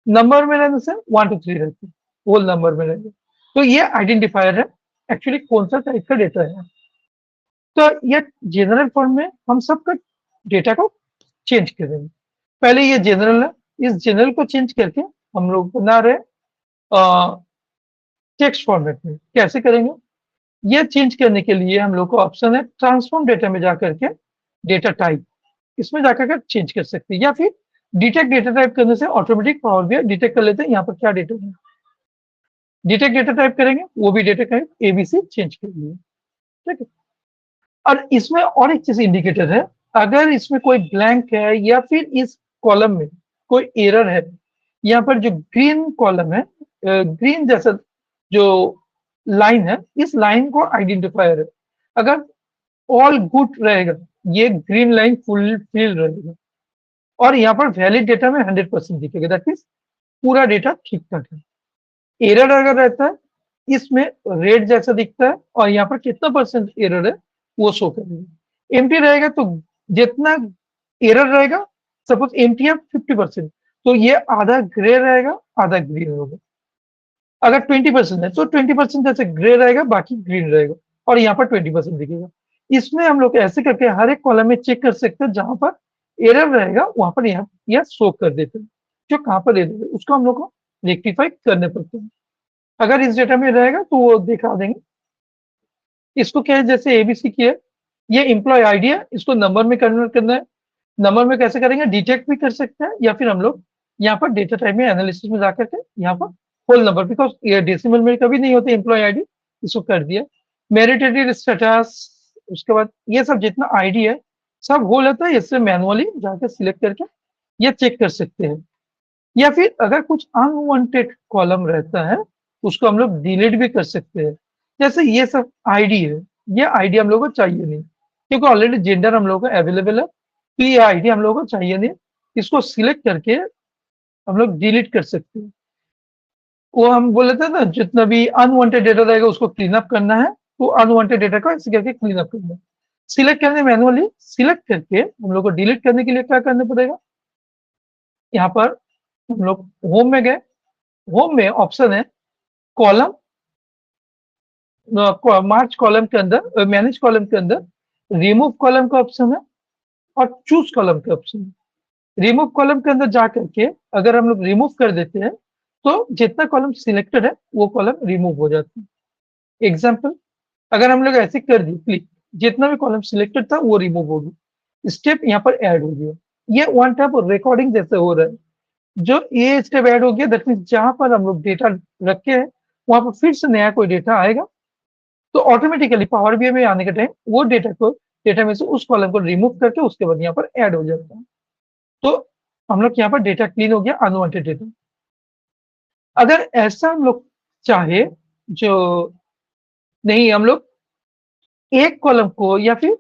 नंबर में रहने से 1 2 3 रहता है, होल नंबर में रहता है। तो ये आइडेंटिफायर है एक्चुअली कौन सा टाइप का डेटा है। तो ये जनरल फॉर्म में हम सबका डेटा को चेंज करेंगे। पहले ये जनरल है, इस जनरल को चेंज करके हम लोग बना रहे टेक्स्ट फॉर्मेट में। कैसे करेंगे, ये चेंज करने के लिए हम लोग को ऑप्शन है ट्रांसफॉर्म डेटा में जाकर के डेटा टाइप, इसमें जाकर के चेंज कर सकते हैं, या फिर डिटेक्ट डेटा टाइप करने से ऑटोमेटिक पावर भी डिटेक्ट कर लेते हैं यहाँ पर क्या डेटा है। डिटेक्ट डेटा टाइप करेंगे, वो भी डेटा टाइप ABC चेंज कर लिए, ठीक है। और इसमें और एक चीज इंडिकेटर है, अगर इसमें कोई ब्लैंक है या फिर इस कॉलम में कोई एरर है, यहाँ पर जो ग्रीन कॉलम है, ग्रीन जैसा जो लाइन है, इस लाइन को आइडेंटिफायर है। अगर ऑल गुड रहेगा, ये ग्रीन लाइन फुल फिल रहेगा, और यहाँ पर वैलिड डेटा में 100% दिखेगा, दैट मीन्स पूरा डेटा ठीक ठाक है। एरर अगर रहता है, इसमें रेड जैसा दिखता है और यहाँ पर कितना परसेंट एरर है वो शो करेगा। एम्प्टी रहेगा तो जितना एरर रहेगा, सपोज एम्प्टी है 50%, तो ये आधा ग्रे रहेगा आधा ग्रीन होगा। अगर 20% है तो 20% जैसे ग्रे रहेगा, बाकी ग्रीन रहेगा, और यहाँ पर 20% दिखेगा। इसमें हम लोग ऐसे करके हर एक कॉलम में चेक कर सकते हैं, जहां पर एरर रहेगा वहां पर यह शो कर देते हैं, जो कहाँ पर एरर है उसको हम लोग को रेक्टिफाई करने पड़ते हैं। अगर इस डेटा में रहेगा तो वो दिखा देंगे। इसको क्या है, जैसे एबीसी की है, ये एम्प्लॉय आईडी है, इसको नंबर में कन्वर्ट करना है। नंबर में कैसे करेंगे, डिटेक्ट भी कर सकते हैं, या फिर हम लोग यहाँ पर डेटा टाइप में एनालिसिस में जाकर के यहाँ पर होल नंबर, बिकॉज ये डेसिमल में कभी नहीं होते एम्प्लॉय आईडी, इसको कर दिया। मेरिटेड स्टेटस, उसके बाद ये सब जितना आईडी है सब होल होता है, इससे मैनुअली जाकर सिलेक्ट करके ये चेक कर सकते हैं। या फिर अगर कुछ अनवांटेड कॉलम रहता है उसको हम लोग डिलीट भी कर सकते हैं। जैसे ये सब आईडी है, ये आईडी हम लोग को चाहिए नहीं, क्योंकि ऑलरेडी जेंडर हम लोग को अवेलेबल है, तो ये आईडी हम लोग को चाहिए नहीं। इसको सिलेक्ट करके हम लोग डिलीट कर सकते हैं। वो हम बोले थे ना, जितना भी अनवांटेड डेटा रहेगा उसको क्लीन अप करना है, तो अनवांटेड डेटा को ऐसे करके क्लीन अप करना है। सिलेक्ट करने मैनुअली सिलेक्ट करके हम लोग को डिलीट करने के लिए क्या करना पड़ेगा, यहाँ पर हम लोग होम में गए, होम में ऑप्शन है कॉलम, मार्च कॉलम के अंदर, मैनेज कॉलम के अंदर रिमूव कॉलम का ऑप्शन है और चूज कॉलम का ऑप्शन है। रिमूव कॉलम के अंदर जा करके अगर हम लोग रिमूव कर देते हैं तो जितना कॉलम सिलेक्टेड है वो कॉलम रिमूव हो जाता है। एग्जाम्पल, अगर हम लोग ऐसे कर दिए क्लिक, जितना भी कॉलम सिलेक्टेड था वो रिमूव हो गया, स्टेप यहाँ पर ऐड हो गया। ये वन टाइप ऑफ रिकॉर्डिंग जैसे हो रहा है। जो ये स्टेप ऐड हो गया, दैट मीन जहां पर हम लोग डेटा रखे हैं वहां पर फिर से नया कोई डेटा आएगा, तो ऑटोमेटिकली पावर बीआई में आने के टाइम वो डेटा में से उस कॉलम को रिमूव करके उसके बाद यहाँ पर ऐड हो जाता है। तो हम लोग यहाँ पर डेटा क्लीन हो गया, अनवांटेड डेटा। अगर ऐसा हम लोग चाहे, जो नहीं, हम लोग एक कॉलम को या फिर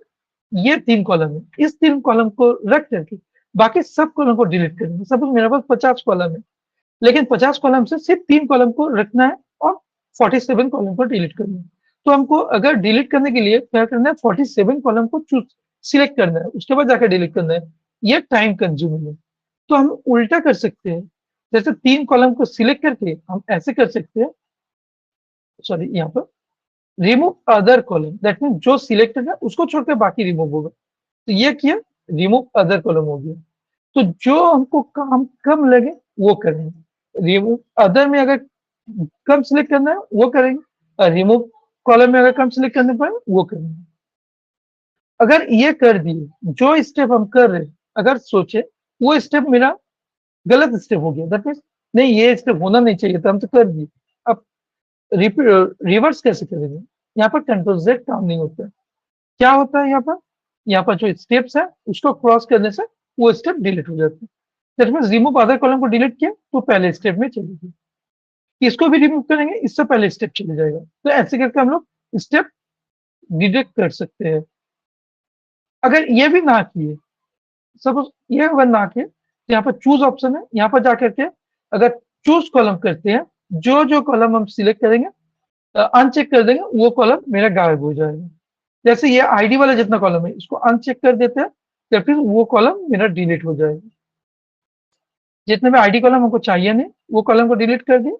ये 3 कॉलम है, इस 3 कॉलम को रख करके बाकी सब कॉलम को डिलीट करेंगे। सपोज मेरे पास 50 कॉलम है, लेकिन 50 कॉलम से सिर्फ 3 कॉलम को रखना है और 47 कॉलम को डिलीट करना है। तो हमको अगर डिलीट करने के लिए क्या करना है, 47 कॉलम को चूज सिलेक्ट करना है, उसके बाद जाकर डिलीट करना है। ये टाइम कंज्यूमिंग है। तो हम उल्टा कर सकते हैं, जैसे 3 कॉलम को सिलेक्ट करके हम ऐसे कर सकते हैं, सॉरी यहाँ पर remove other column, that mean जो सिलेक्टेड है उसको छोड़कर बाकी रिमूव होगा। तो ये किया, रिमूव अदर कॉलम हो गया। तो जो हमको काम कम लगे वो करेंगे। रिमूव अदर में अगर कम सिलेक्ट करना है वो करेंगे, और रिमूव कॉलम में अगर कम सिलेक्ट करने पर वो करेंगे। अगर ये कर दिए, जो स्टेप हम कर रहे हैं, अगर सोचे वो स्टेप मेरा गलत स्टेप हो गया, दैट मीन्स नहीं ये स्टेप होना नहीं चाहिए था, हम तो कर दिए, अब रिवर्स कैसे करेंगे। यहाँ पर कंट्रोल जेड काम नहीं होता है। क्या होता है यहाँ पर जो स्टेप्स है उसको क्रॉस करने से वो स्टेप डिलीट हो जाता है। That means remove other column को डिलीट किया तो पहले स्टेप में चलेगी, इसको भी रिमूव करेंगे इससे पहले स्टेप चले जाएगा। तो ऐसे करके हम लोग स्टेप डिटेक्ट कर सकते हैं। अगर ये भी ना किए, सपोज ये अगर ना किए, तो यहाँ पर चूज ऑप्शन है, यहाँ पर जाकर के अगर चूज कॉलम करते हैं, जो जो कॉलम हम सिलेक्ट करेंगे अनचेक कर देंगे वो कॉलम मेरा गायब हो जाएगा। जैसे ये आईडी वाला जितना कॉलम है इसको अनचेक कर देते हैं, या फिर वो कॉलम मेरा डिलीट हो जाएगा। जितने भी आईडी कॉलम हमको चाहिए नहीं वो कॉलम को डिलीट कर दिए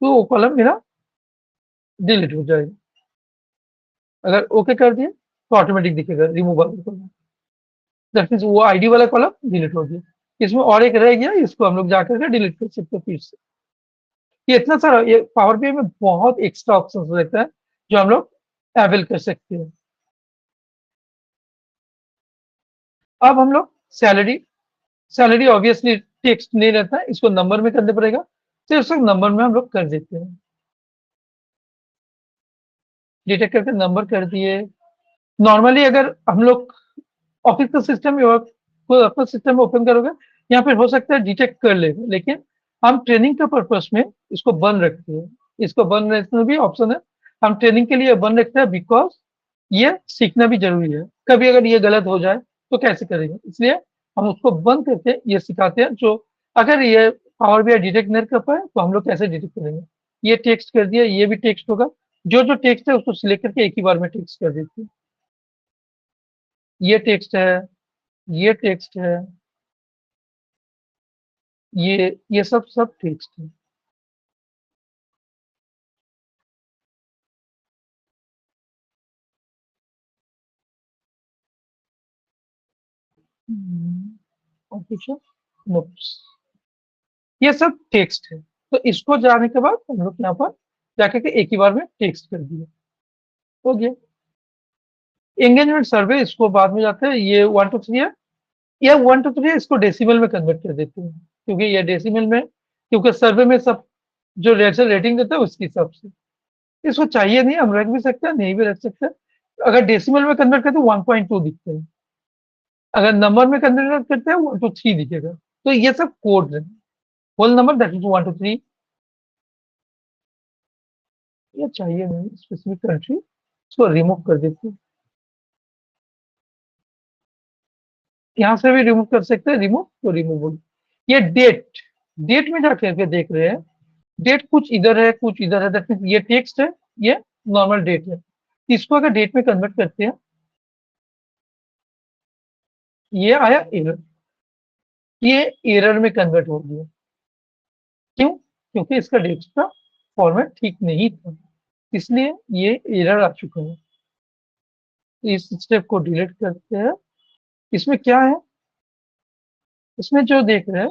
तो वो कॉलम मेरा डिलीट हो जाएगा। अगर ओके कर दिए तो ऑटोमेटिक दिखेगा रिमूव वाला कॉलम, दैट मीन्स वो आईडी वाला कॉलम डिलीट हो गया। इसमें और एक रह गया, इसको हम लोग जाकर के डिलीट कर सकते हैं फिर से। ये इतना सारा, ये पावर बीआई में बहुत एक्स्ट्रा ऑप्शन रहता है जो हम लोग अवेल कर सकते हैं। अब हम लोग सैलरी, सैलरी ऑब्वियसली टेक्स्ट नहीं रहता है, इसको नंबर में करना पड़ेगा, तो सिर्फ नंबर में हम लोग कर देते हैं। डिटेक्ट करके नंबर कर दिए। नॉर्मली अगर हम लोग ऑफिस का सिस्टम या कोई अपना सिस्टम ओपन करोगे, यहाँ पे हो सकता है डिटेक्ट कर लेगा, लेकिन हम ट्रेनिंग का पर्पस में इसको बंद रखते हैं। इसको बंद रखने में भी ऑप्शन है, हम ट्रेनिंग के लिए बंद रखते हैं, बिकॉज ये सीखना भी जरूरी है। कभी अगर ये गलत हो जाए तो कैसे करेंगे, इसलिए हम उसको बंद करके ये सिखाते हैं। जो अगर ये पावर बीआई डिटेक्ट नहीं कर पाए तो हम लोग कैसे डिटेक्ट करेंगे। ये टेक्स्ट कर दिया, ये भी टेक्स्ट होगा, जो जो टेक्स्ट है उसको सिलेक्ट करके एक ही बार में टेक्स्ट कर देते हैं। ये टेक्स्ट है, ये टेक्स्ट है, ये सब सब टेक्स्ट है। और कुछ नोट्स, ये सब टेक्स्ट है। तो इसको जाने के बाद हम लोग यहाँ पर जाकर के एक ही बार में टेक्स्ट कर दिए, हो गया। एंगेजमेंट सर्वे इसको बाद में जाते हैं, ये 1 2 3 है, ये 1 2 3 है, इसको डेसिमल में कन्वर्ट कर देते हैं, क्योंकि ये डेसिमल में, क्योंकि सर्वे में सब जो रेटिंग देता है उसके हिसाब से। इसको चाहिए नहीं, हम रख भी सकते हैं, नहीं भी रख सकते हैं। अगर डेसिमल में कन्वर्ट करते हैं 1.2 दिखते हैं, अगर नंबर में कन्वर्ट करते हैं 1 2 3 दिखेगा। तो ये सब कोड है, होल नंबर दैट इज 1 2 3। ये चाहिए नहीं स्पेसिफिक कंट्री, इसको रिमूव कर देते हैं। यहाँ से भी रिमूव कर सकते हैं, रिमूव तो रिमूव। ये डेट, डेट में जाकर के देख रहे हैं, डेट कुछ इधर है कुछ इधर है, दैट मीन्स ये टेक्स्ट है, ये नॉर्मल डेट है। इसको अगर डेट में कन्वर्ट करते हैं, ये आया एरर, ये एरर में कन्वर्ट हो गया। क्यों? क्योंकि इसका डेट का फॉर्मेट ठीक नहीं था, इसलिए ये एरर आ चुका है। इस स्टेप को डिलीट करते हैं। इसमें क्या है, इसमें जो देख रहे हैं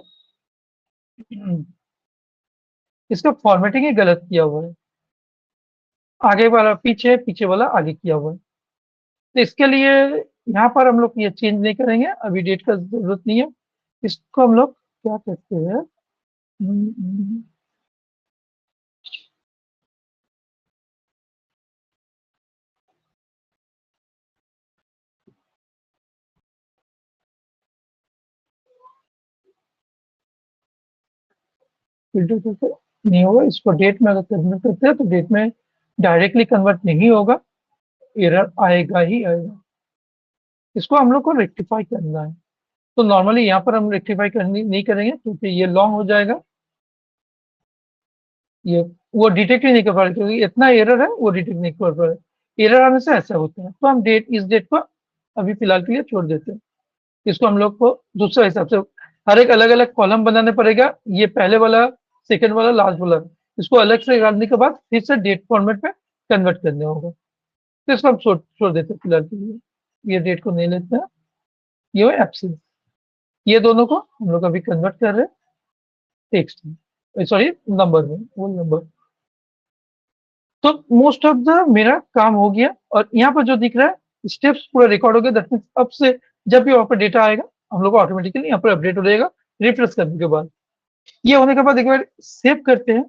इसका फॉर्मेटिंग ही गलत किया हुआ है, आगे वाला पीछे, पीछे वाला आगे किया हुआ है। तो इसके लिए यहाँ पर हम लोग ये चेंज नहीं करेंगे, अभी डेट का जरूरत नहीं है। इसको हम लोग क्या कहते हैं, फिल्टर करके नहीं होगा, इसको डेट में अगर कन्वर्ट करते हैं तो डेट में डायरेक्टली कन्वर्ट नहीं होगा, एरर आएगा ही आएगा। इसको हम लोग को रेक्टिफाई करना है। तो नॉर्मली यहाँ पर हम रेक्टिफाई करनी नहीं करेंगे, क्योंकि ये लॉन्ग हो जाएगा, ये वो डिटेक्ट ही नहीं कर पा रहे, क्योंकि इतना एरर है वो डिटेक्ट नहीं कर पा रहे। एरर आने से ऐसा होता है, तो हम डेट, इस डेट को अभी फिलहाल के लिए छोड़ देते हैं। इसको हम लोग को दूसरा हिसाब से हर एक अलग अलग कॉलम बनाने पड़ेगा, ये पहले वाला, सेकंड वाला, लास्ट वाला, इसको अलग से निकालने के बाद फिर से डेट फॉर्मेट में कन्वर्ट करने होगा। तो इसको हम छोड़ देते हैं फिलहाल के लिए, ये डेट को नहीं लेते हैं। ये हो एब्सेंस, ये दोनों को हम लोग अभी कन्वर्ट कर रहे हैं टेक्स्ट में, सॉरी नंबर में, वो नंबर। तो मोस्ट ऑफ द मेरा काम हो गया, और यहाँ पर जो दिख रहा है स्टेप्स पूरा रिकॉर्ड हो गया। दैट मीन्स अब से जब भी वहाँ पर डेटा आएगा हम लोग को ऑटोमेटिकली यहाँ पर अपडेट हो जाएगा रिफ्रेश करने के बाद। ये होने के बाद एक बार सेव करते हैं,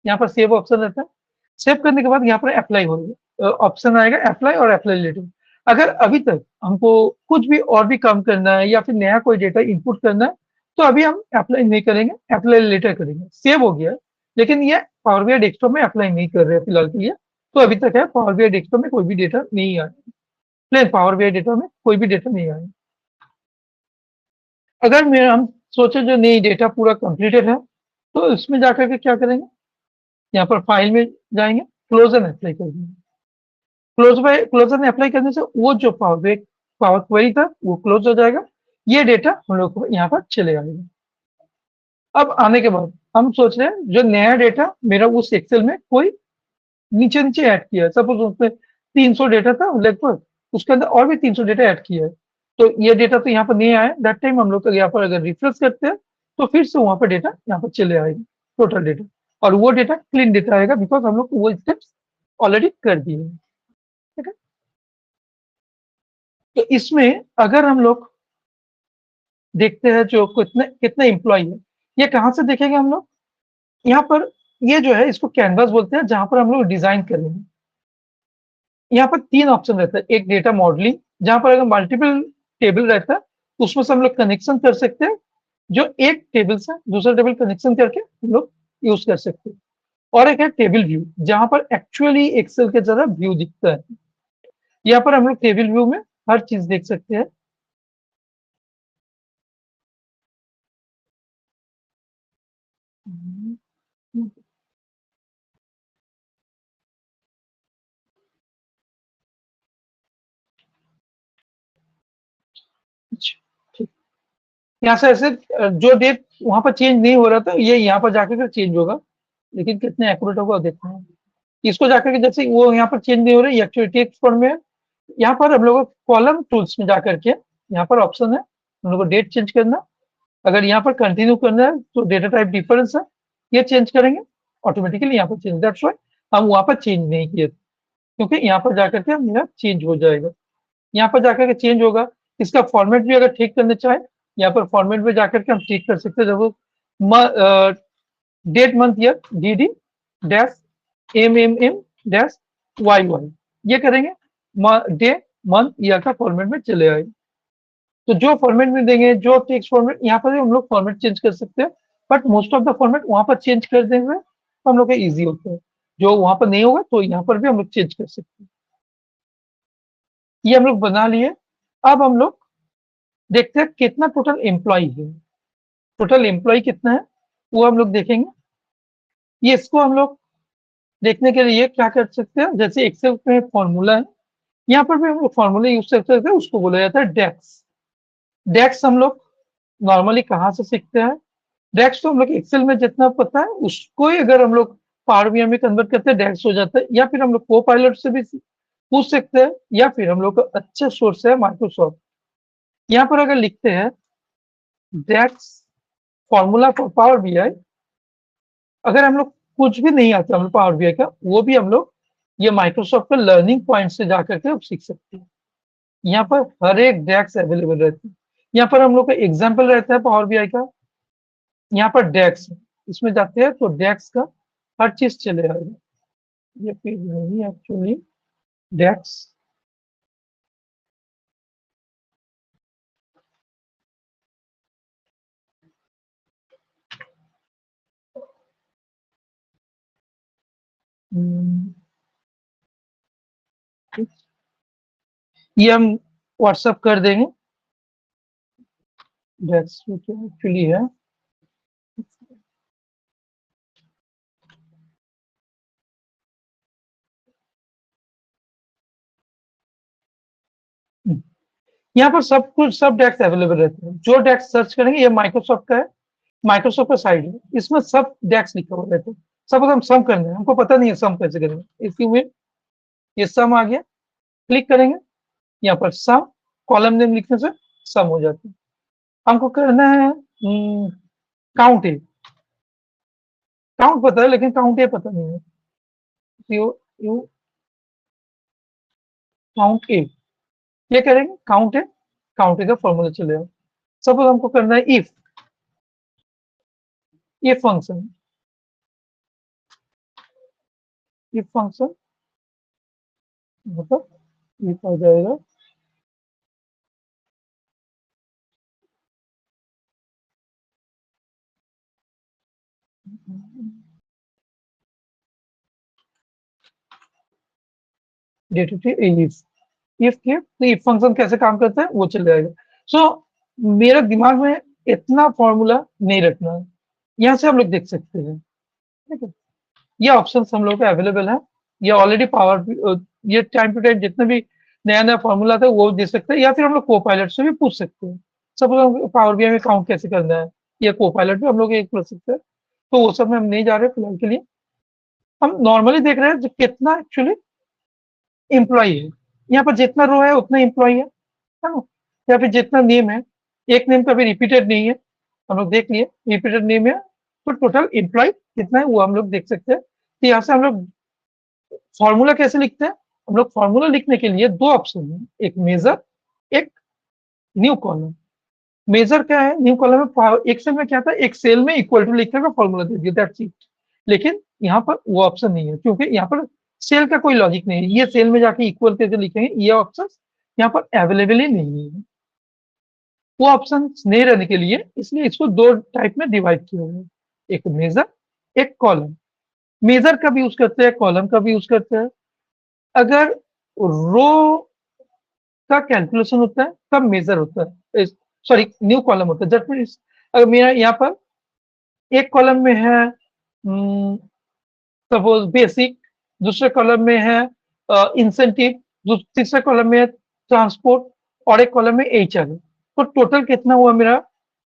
यहाँ पर सेव ऑप्शन रहता है। सेव करने के बाद यहाँ पर अप्लाई हो ऑप्शन आएगा, अप्लाई और अप्लाई रिलेटिव। अगर अभी तक हमको कुछ भी और भी काम करना है या फिर नया कोई डेटा इनपुट करना है, तो अभी हम अप्लाई नहीं करेंगे, अप्लाई लेटर करेंगे। सेव हो गया, लेकिन ये पावर बीआई डेस्कटॉप में अप्लाई नहीं कर रहे हैं फिलहाल के लिए। तो अभी तक है पावर बीआई डेस्कटॉप में कोई भी डेटा नहीं आया, प्लेन पावर बीआई डेटा में कोई भी डेटा नहीं आया। अगर मेरा हम सोचे जो नहीं डेटा पूरा कंप्लीटेड है, तो इसमें जाकर के क्या करेंगे, यहाँ पर फाइल में जाएंगे, क्लोज एंड अप्लाई कर देंगे। क्लोज एंड अप्लाई करने से वो जो पावर क्वेरी था वो क्लोज हो जाएगा, ये डेटा हम लोग को यहाँ पर चले आएगा। अब आने के बाद हम सोच रहे हैं जो नया डेटा मेरा उस एक्सेल में कोई नीचे नीचे ऐड किया है, सपोज उसमें 300 डेटा था लगभग, उसके अंदर और भी 300 डेटा ऐड किया है, तो ये डेटा तो यहाँ पर नहीं आया। दैट टाइम हम लोग यहाँ पर अगर रिफ्रेश करते हैं तो फिर से वहां पर डेटा यहाँ पर चले आएगा, टोटल डेटा, और वो डेटा क्लीन डेटा आएगा, बिकॉज हम लोग वो स्टेप्स ऑलरेडी कर दिए हैं। ठीक है, तो इसमें अगर हम लोग देखते हैं जो कितने कितने एम्प्लॉय है, ये कहाँ से देखेंगे हम लोग, यहाँ पर ये जो है इसको कैनवास बोलते हैं, जहां पर हम लोग डिजाइन करेंगे। यहाँ पर 3 ऑप्शन रहता है, एक डेटा मॉडलिंग, जहां पर अगर मल्टीपल टेबल रहता है उसमें से हम लोग कनेक्शन कर सकते हैं, जो एक टेबल से दूसरा टेबल कनेक्शन करके हम लोग यूज कर सकते हैं। और एक है टेबल व्यू, जहां पर एक्चुअली एक्सेल के जरा व्यू दिखता है। यहाँ पर हम लोग टेबल व्यू में हर चीज देख सकते हैं। यहाँ से ऐसे जो डेट वहां पर चेंज नहीं हो रहा था, ये यहाँ पर जाकर के चेंज होगा, लेकिन कितने एक्यूरेट होगा देखना है। इसको जाकर के जैसे वो यहाँ पर चेंज नहीं हो रही, एक्चुअली टेक्स्ट फॉर्म में है। यहाँ पर हम लोग कॉलम टूल्स में जाकर के यहाँ पर ऑप्शन है हम लोग को डेट चेंज करना, अगर यहाँ पर कंटिन्यू करना है तो डेटा टाइप डिफरेंस है, ये चेंज करेंगे ऑटोमेटिकली यहाँ पर चेंज, दैट्स व्हाई हम वहाँ पर चेंज नहीं किए थे, क्योंकि यहाँ पर जाकर के मेरा चेंज हो जाएगा, यहाँ पर जाकर के चेंज होगा। इसका फॉर्मेट भी अगर ठीक करना चाहे, यहाँ पर फॉर्मेट में जाकर के हम ठीक कर सकते हैं। जब date month year D D dash M M M dash Y Y, ये करेंगे, डे मंथ ईयर का फॉर्मेट में चले आएंगे। तो जो फॉर्मेट में देंगे, जो टेक्स्ट फॉर्मेट, यहाँ पर हम लोग फॉर्मेट चेंज कर सकते हैं, but most of the format वहां पर चेंज कर देंगे तो हम लोग का ईजी होता है। जो वहां पर नहीं होगा तो यहाँ पर भी हम लोग चेंज कर सकते हैं। ये हम लोग बना लिए। अब हम लोग देखते हैं कितना टोटल एम्प्लॉय है, टोटल एम्प्लॉय कितना है वो हम लोग देखेंगे। ये इसको हम लोग देखने के लिए क्या कर सकते हैं, जैसे एक्सेल में फॉर्मूला है, यहाँ पर भी हम लोग फॉर्मूला यूज कर सकते हैं, उसको बोला जाता है डेक्स। डेक्स हम लोग नॉर्मली कहाँ से सीखते हैं, डेक्स तो हम लोग एक्सेल में जितना पता है उसको ही अगर हम लोग पावर बीआई में कन्वर्ट करते हैं डेक्स हो जाता है, या फिर हम लोग को पायलट से भी पूछ सकते हैं, या फिर हम लोग का अच्छा सोर्स है माइक्रोसॉफ्ट। यहाँ पर अगर लिखते हैं डेक्स फॉर्मूला फॉर पावर बीआई, अगर हम लोग कुछ भी नहीं आता हम लोग पावर बीआई का, वो भी हम लोग ये माइक्रोसॉफ्ट का लर्निंग पॉइंट से जाकर के अब सीख सकते हैं। यहाँ पर हर एक डेक्स अवेलेबल रहती है। यहाँ पर हम लोग का एग्जाम्पल रहता है पावर बीआई का, यहाँ पर डेक्स, इसमें जाते हैं तो डेक्स का हर चीज चले आएगा। ये पेज नहीं एक्चुअली डेक्स, ये हम व्हाट्सएप कर देंगे। डेक्स एक्चुअली है, यहाँ पर सब कुछ सब डेक्स अवेलेबल रहते हैं। जो डेक्स सर्च करेंगे, ये माइक्रोसॉफ्ट का है, माइक्रोसॉफ्ट का साइड है, इसमें सब डेक्स लिखा हुआ रहता है। सब हम सम करना है, हमको पता नहीं है सम कैसे करेंगे, इसलिए ये सम आ गया, क्लिक करेंगे, यहाँ पर सम, कॉलम नेम लिखने से सम हो जाता है। हमको करना है काउंट ए, काउंट पता है लेकिन काउंट ए पता नहीं है, यू यू काउंट ए, ये करेंगे काउंट ए, काउंट ए का फॉर्मूला चलेगा। सपोज हमको करना है इफ, ये फंक्शन, इफ फंक्शन मतलब इफ आ जाएगा, इफ के तो इफ फंक्शन कैसे काम करता है वो चल जाएगा। सो मेरा दिमाग में इतना फॉर्मूला नहीं रखना है, यहाँ से हम लोग देख सकते हैं, ठीक है। ये ऑप्शन हम लोग को अवेलेबल है, ये ऑलरेडी पावर, ये टाइम टू टाइम जितना भी नया नया फॉर्मूला था वो दे सकते हैं, या फिर हम लोग को पायलट से भी पूछ सकते हैं। सपोज हम पावर बीआई में काउंट कैसे करना है, या को पायलट भी हम लोग एक पूछ सकते हैं, तो वो सब में हम नहीं जा रहे फिलहाल के लिए। हम नॉर्मली देख रहे हैं जो कितना एक्चुअली एम्प्लॉय है, यहाँ पर जितना रो है उतना एम्प्लॉय है ना, या फिर जितना नेम है, एक नेम कभी रिपीटेड नहीं है, हम लोग देख लिए रिपीटेड नेम है, तो टोटल एम्प्लॉय कितना है वो हम लोग देख सकते हैं। तो यहाँ से हम लोग फॉर्मूला कैसे लिखते हैं, हम लोग फॉर्मूला लिखने के लिए दो ऑप्शन है, एक मेजर, एक न्यू कॉलम। मेजर क्या है, न्यू कॉलम में एक्सेल में क्या था, एक सेल में इक्वल टू लिख कर फॉर्मूला दे दिया, दैट्स इट। लेकिन यहाँ पर वो ऑप्शन नहीं है, क्योंकि यहाँ पर सेल का कोई लॉजिक नहीं है, ये सेल में जाके इक्वल करके लिखेंगे, ये ऑप्शन यहाँ पर अवेलेबल ही नहीं है, वो ऑप्शन नहीं रहने के लिए इसलिए इसको दो टाइप में डिवाइड किया हुआ है, एक मेजर, एक कॉलम। मेजर का भी यूज करते हैं, कॉलम का भी यूज करते हैं। अगर रो का कैलकुलेशन होता है तब मेजर होता है, सॉरी न्यू कॉलम होता है। दैट मीन्स अगर मेरा यहाँ पर एक कॉलम में है सपोज बेसिक, दूसरे कॉलम में है इंसेंटिव, तीसरे कॉलम में है ट्रांसपोर्ट, और एक कॉलम में एचआर, तो टोटल कितना हुआ मेरा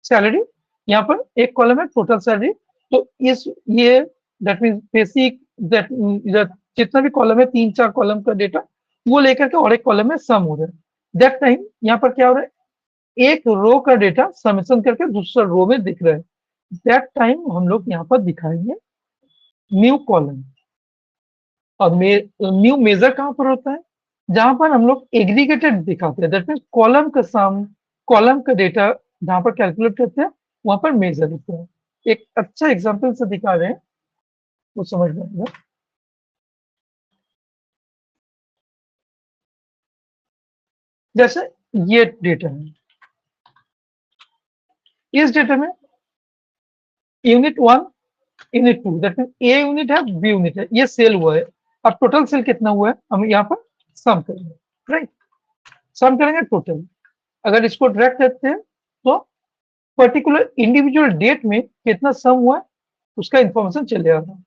सैलरी, यहाँ पर एक कॉलम है टोटल सैलरी। तो इस ये दैट मीन्स बेसिक, दैट जितना भी कॉलम है, तीन चार कॉलम का डेटा वो लेकर के और एक कॉलम में सम हो रहा है। दैट टाइम यहाँ पर क्या हो रहा है, एक रो का डेटा समेशन करके दूसरा रो में दिख रहा है, दैट टाइम हम लोग यहाँ पर दिखाएंगे न्यू कॉलम। और न्यू मेजर कहाँ पर होता है, जहां पर हम लोग एग्रीगेटेड दिखाते हैं, दैट मीन्स कॉलम का डेटा जहां पर कैलकुलेट करते हैं वहां पर मेजर होता है। एक अच्छा एग्जांपल से दिखा रहे हैं, वो समझ में आएगा। जैसे ये डेटा है, इस डेटा में unit 1 unit 2 that mean a unit है, बी यूनिट है, ये सेल हुआ है। अब टोटल सेल कितना हुआ है हम यहाँ पर सम करेंगे, राइट। सम करेंगे टोटल। अगर इसको ड्रैग करते हैं तो पर्टिकुलर इंडिविजुअल डेट में कितना सम हुआ है उसका इंफॉर्मेशन चले आएगा।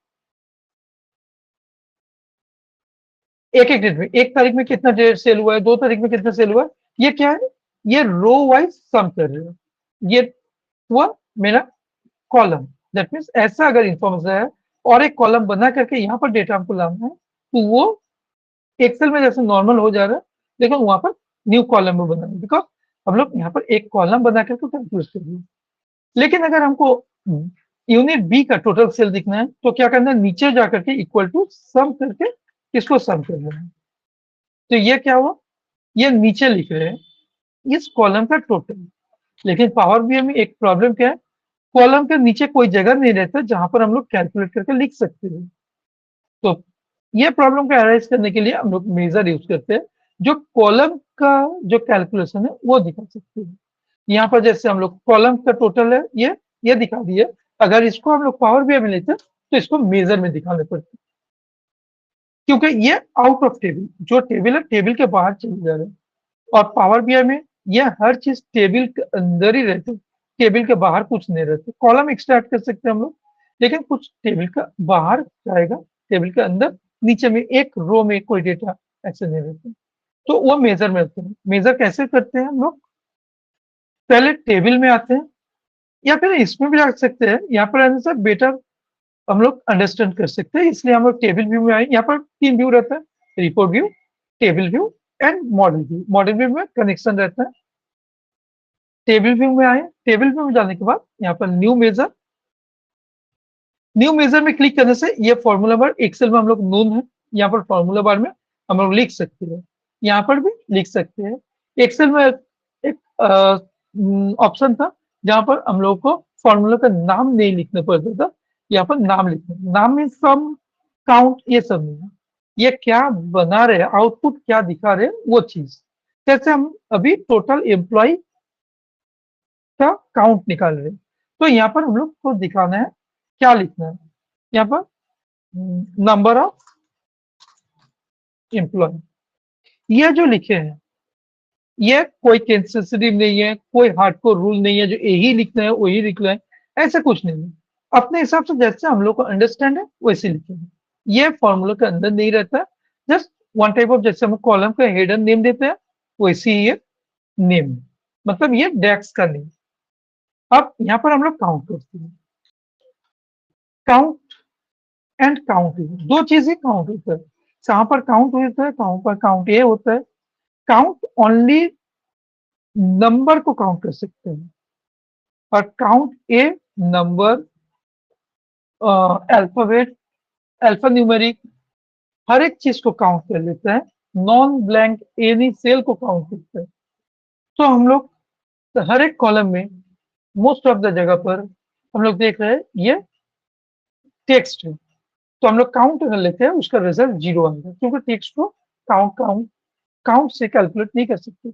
एक एक डेट में, 1 तारीख में कितना डेट सेल हुआ है, 2 तारीख में कितना सेल हुआ है, ये क्या है, ये रो वाइज सम कर रहे हो। ये हुआ मेरा कॉलम, दैट मीन्स ऐसा अगर इंफॉर्मेशन है और एक कॉलम बना करके यहाँ पर डेटा हमको लाना है तो वो एक्सेल में जैसे नॉर्मल हो जा रहा है, लेकिन वहां पर न्यू कॉलम में बनाना, बिकॉज हम लोग यहाँ पर एक कॉलम बना करके कैलकुलेट करेंगे। लेकिन अगर हमको यूनिट बी का टोटल सेल दिखना है तो क्या करना है, नीचे जाकर के इक्वल टू सम करके इसको सम करना है। तो ये क्या हुआ, ये नीचे लिख रहे हैं इस कॉलम का टोटल। लेकिन पावर बीआई में एक प्रॉब्लम क्या है, कॉलम के नीचे कोई जगह नहीं रहता जहां पर हम लोग कैलकुलेट करके लिख सकते हैं। तो ये प्रॉब्लम को एराइज करने के लिए हम लोग मेजर यूज करते हैं, जो कॉलम का जो कैलकुलेशन है वो दिखा सकते हैं। यहाँ पर जैसे हम लोग कॉलम का टोटल है ये दिखा दिए। अगर इसको हम लोग पावर बीआई में लेते हैं तो इसको मेजर में दिखाने पड़ते, क्योंकि ये आउट ऑफ टेबल, जो टेबल है टेबल के बाहर चले जा रहे हैं। और पावर बीआई में ये हर चीज टेबल के अंदर ही रहती है, टेबल के बाहर कुछ नहीं रहते। कॉलम एक्सट्रैक्ट कर सकते हैं हम लोग, लेकिन कुछ टेबल का बाहर जाएगा, टेबल के अंदर नीचे में एक रो में कोई डेटा ऐसे नहीं रहते। तो वो मेजर में होते हैं। मेजर कैसे करते हैं हम लोग, पहले टेबल में आते हैं या फिर इसमें भी आ सकते हैं। यहाँ पर आने से बेटर हम लोग अंडरस्टैंड कर सकते हैं, इसलिए हम लोग टेबल व्यू में आए। यहाँ पर 3 व्यू रहता है, report view, table view and model view. Model view में कनेक्शन रहता है। टेबल व्यू में आए, टेबल व्यू में जाने के बाद यहाँ पर न्यू मेजर में क्लिक करने से ये फॉर्मूला बार एक्सेल में हम लोग नोन है, यहाँ पर फॉर्मूला बार में हम लोग लिख सकते हैं, यहाँ पर भी लिख सकते हैं। एक्सेल में एक ऑप्शन था जहां पर हम लोग को फॉर्मूला का नाम नहीं लिखना पड़ता था, यहाँ पर नाम लिखना। नाम में सम, काउंट, ये सब नहीं है। ये क्या बना रहे, आउटपुट क्या दिखा रहे वो चीज। जैसे हम अभी टोटल एम्प्लॉय का काउंट निकाल रहे हैं, तो यहाँ पर हम लोग को दिखाना है क्या लिखना है, यहाँ पर नंबर ऑफ एम्प्लॉय। ये जो लिखे हैं ये कोई सेंसिटिव नहीं है, कोई हार्डकोर रूल नहीं है जो यही लिखना है वही लिखना है, ऐसा कुछ नहीं है। अपने हिसाब से जैसे हम लोग को अंडरस्टैंड है वैसे लिखेंगे। ये फॉर्मूला के अंदर नहीं रहता, जस्ट वन टाइप ऑफ, जैसे हम कॉलम का हेडर नेम देते हैं वैसे ही ये नेम, मतलब ये डेस्क का नेम। अब यहाँ पर हम लोग काउंट करते हैं, काउंट एंड काउंट, दो चीजें काउंट होता है। जहां पर काउंट होता है वहां पर काउंट ये होता है, काउंट ओनली नंबर को काउंट कर सकते हैं, और काउंट ए नंबर, अल्फाबेट, अल्फा न्यूमेरिक, हर एक चीज को काउंट कर लेता है। नॉन ब्लैंक एनी सेल को काउंट करता है। तो हम लोग हर एक कॉलम में मोस्ट ऑफ द जगह पर हम लोग देख रहे हैं ये टेक्स्ट है, तो हम लोग काउंट कर लेते हैं, उसका रिजल्ट 0 आएगा, क्योंकि टेक्स्ट को काउंट से कैलकुलेट नहीं कर सकते।